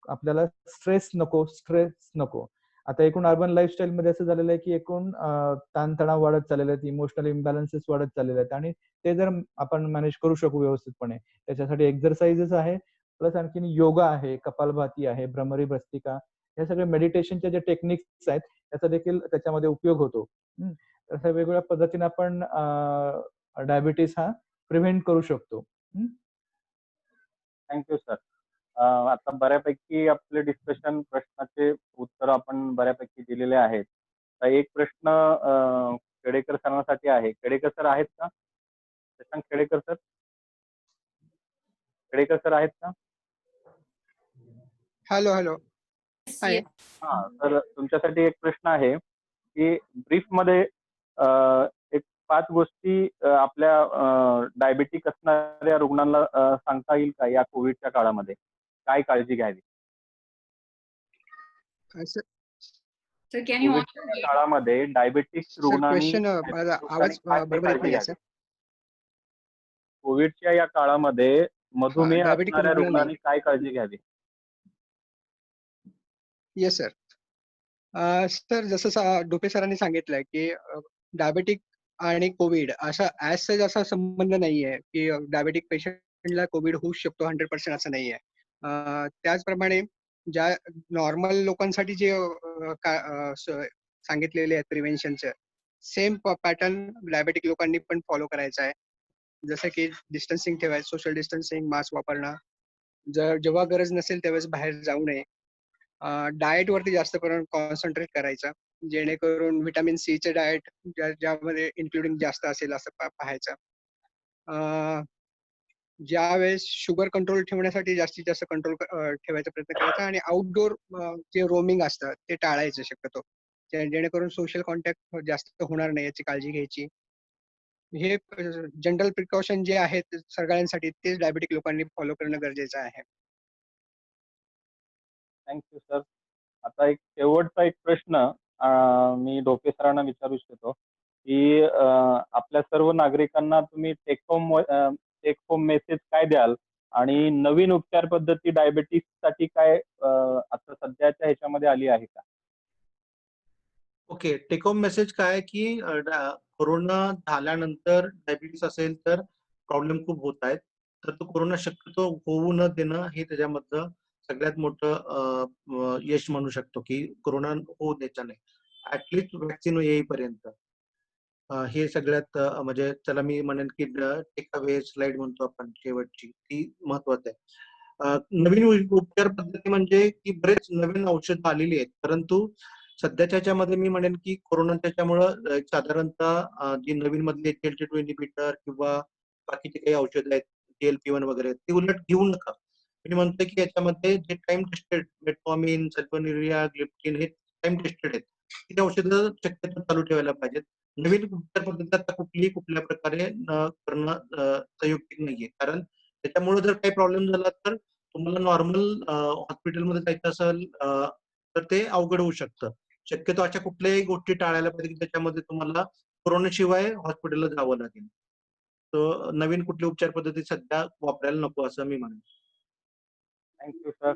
आपल्याला स्ट्रेस नको. आता एकूण अर्बन लाईफस्टाईल मध्ये असं झालेलं आहे की एकूण ताणतणाव वाढत चाललेले आहेत, इमोशनल इम्बॅलन्सेस वाढत चाललेले आहेत. आणि ते जर आपण मॅनेज करू शकू व्यवस्थितपणे त्याच्यासाठी एक्झरसाइजेस आहे, प्लस आणखीन योगा आहे, कपालभाती आहे, भ्रमरी भस्त्रिका, हे सगळे मेडिटेशनचे जे टेक्निक्स आहेत त्याचा देखील त्याच्यामध्ये उपयोग होतो. तसं वेगवेगळ्या पद्धतीने आपण डायबिटीस हा प्रिव्हेंट करू शकतो. Thank you sir. आता बऱ्यापैकी आपले डिस्कशन, प्रश्नाचे उत्तर आपण बऱ्यापैकी दिलेले आहेत. तर एक प्रश्न खेडेकर सरांसाठी आहे. खेडेकर सर आहेत का? शशांक खेडेकर सर, खेडेकर सर आहेत का? Hello hello. हा, तर तुमच्यासाठी एक प्रश्न आहे की ब्रीफ मध्ये एक 5 गोष्टी आपल्या डायबिटिक असणाऱ्या रुग्णांना सांगता येईल का या कोविडच्या काळामध्ये? काय काळजी घ्यावी? सर कॅन यू कोविडच्या काळामध्ये डायबेटिक्स रुग्णांनी माझा आवाज काय बरोबर येत काळजी नाहीये घ्यावी? सर. कोविडच्या या काळामध्ये मधुमेह डायबेटिक असणाऱ्या रुग्ण रुग्णांनी काय काळजी घ्यावी? Yes sir. सर जसं डोपे सरांनी सांगितलंय की डायबेटिक आणि कोविड असा ऍज सच असा संबंध नाहीये की डायबेटिक पेशंटला कोविड होऊ शकतो 100% असं नाहीये. त्याचप्रमाणे ज्या नॉर्मल लोकांसाठी जे सांगितलेले आहेत प्रिव्हेन्शनचे सेम पॅटर्न डायबेटिक लोकांनी पण फॉलो करायचा आहे. जसं की डिस्टन्सिंग ठेवायचं, सोशल डिस्टन्सिंग, मास्क वापरणं, जेव्हा गरज नसेल त्यावेळेस बाहेर जाऊ नये, डाएट वरती जास्त करून कॉन्सन्ट्रेट करायचा, जेणेकरून व्हिटॅमिन सी चे डाएट ज्यामध्ये इन्क्लुडिंग जास्त असेल असं पाहायचं. ज्यावेळेस शुगर कंट्रोल ठेवण्यासाठी जास्तीत जास्त कंट्रोल ठेवायचा प्रयत्न करायचा आणि आउटडोर जे रोमिंग असतं ते टाळायचं शक्यतो, जेणेकरून सोशल कॉन्टॅक्ट जास्त होणार नाही याची काळजी घ्यायची. हे जनरल प्रिकॉशन जे आहेत सगळ्यांसाठी तेच डायबेटिक लोकांनी फॉलो करणं गरजेचं आहे. Thank you sir. आता एक शेवटचा एक प्रश्न मी डोके सरांना विचारू इच्छितो की आपल्या सर्व नागरिकांना तुम्ही टेक होम मेसेज काय द्याल आणि नवीन उपचार पद्धती डायबेटिस साठी काय आता सध्याच्या ह्याच्यामध्ये आली आहे का? ओके, टेक होम मेसेज काय की कोरोना झाल्यानंतर डायबिटीस असेल तर प्रॉब्लेम खूप होत आहेत, तर तो कोरोना शक्यतो होऊ न देणं हे त्याच्यामधलं सगळ्यात मोठं यश म्हणू शकतो की कोरोना होऊ द्यायचा नाही, ऍटलिस्ट वॅक्सिन येईपर्यंत. हे सगळ्यात म्हणजे त्याला मी म्हणेन की टेक अवे स्लाइड म्हणतो आपण शेवटची, ती महत्वाचं आहे. नवीन उपचार पद्धती म्हणजे की बरेच नवीन औषधं आलेली आहेत, परंतु सध्याच्या ह्याच्यामध्ये मी म्हणेन की कोरोना त्याच्यामुळं साधारणतः जी नवीन मधले SGLT2 इनिबिटर किंवा बाकीचे काही औषधं आहेत GLP-1 वगैरे ते उलट घेऊ नका. मी म्हणतोय की याच्यामध्ये जे टाइम टेस्टेड मेटफॉर्मिन, सल्फोनिरिया, ग्लिप्टिन हे टाइम टेस्टेड आहेत, ती औषधं शक्यतो चालू ठेवायला पाहिजेत. नवीन उपचार पद्धती आता कुठल्या प्रकारे करणं संयुक्तिक नाहीये, कारण त्याच्यामुळे जर काही प्रॉब्लेम झाला तर तुम्हाला नॉर्मल हॉस्पिटलमध्ये जायचं असेल तर ते अवघड होऊ शकतं. शक्यतो अशा कुठल्याही गोष्टी टाळायला पाहिजे की त्याच्यामध्ये तुम्हाला कोरोनाशिवाय हॉस्पिटलला जावं लागेल. तर नवीन कुठली उपचार पद्धती सध्या वापरायला नको असं मी म्हणेन. Thank you sir.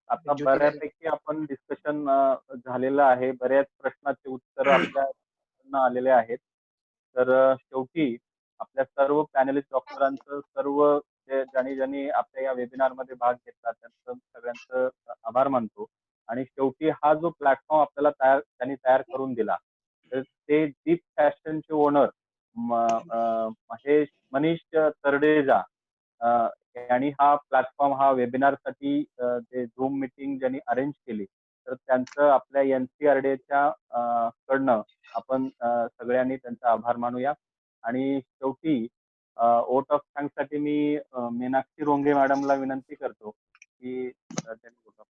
आता बऱ्यापैकी आपण डिस्कशन झालेलं आहे, बऱ्याच प्रश्नाचे उत्तर आपल्याकडनं आलेले आहेत. तर शेवटी आपल्या सर्व पॅनलिस्ट डॉक्टरांचं, सर्व ज्यांनी आपल्या या वेबिनार मध्ये भाग घेतला त्यांचं सगळ्यांचं आभार मानतो. आणि शेवटी हा जो प्लॅटफॉर्म आपल्याला त्यांनी तयार करून दिला, तर ते डीप फॅशनचे ओनर मनीष तरडेजा यांनी हा प्लॅटफॉर्म, हा वेबिनारसाठी ते झूम मीटिंग ज्यांनी अरेंज केली, तर त्यांचं आपल्या NCRDच्या कडनं आपण सगळ्यांनी त्यांचा आभार मानूया. आणि शेवटी वोट ऑफ थँक्ससाठी मी मीनाक्षी रोंगे मॅडमला विनंती करतो की त्यांनी vote of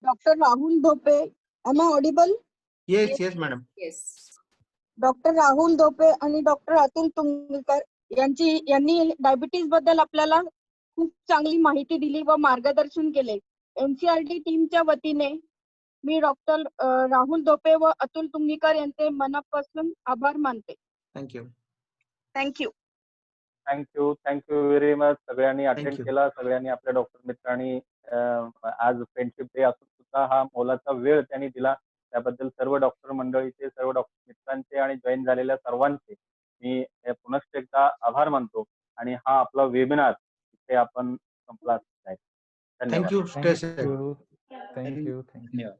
doctor Rahul Dhope, am I audible? Yes madam. Yes. Doctor Rahul Dhope आणि डॉक्टर अतुल तुंगकर यांनी डायबिटीज बद्दल आपल्याला खूप चांगली माहिती दिली व मार्गदर्शन केले. NCRD टीमच्या वतीने मी डॉक्टर राहुल धोपे व अतुल तुंगकर यांचे मनापासून आभार मानते. Thank you. Thank you. Thank you very much. सगळ्यांनी अटेंड Thank you. केला, सगळ्यांनी आपल्या डॉक्टर मित्रांनी आज फ्रेंडशिप डे असून सुद्धा हा मोलाचा वेळ त्यांनी दिला, त्याबद्दल सर्व डॉक्टर मंडळीचे, सर्व डॉक्टर मित्रांचे आणि जॉईन झालेल्या सर्वांचे मी पुनश्च एकदा आभार मानतो. आणि हा आपला वेबिनार इथे आपण संपला आहे. धन्यवाद. थँक्यू. थँक्यू. धन्यवाद.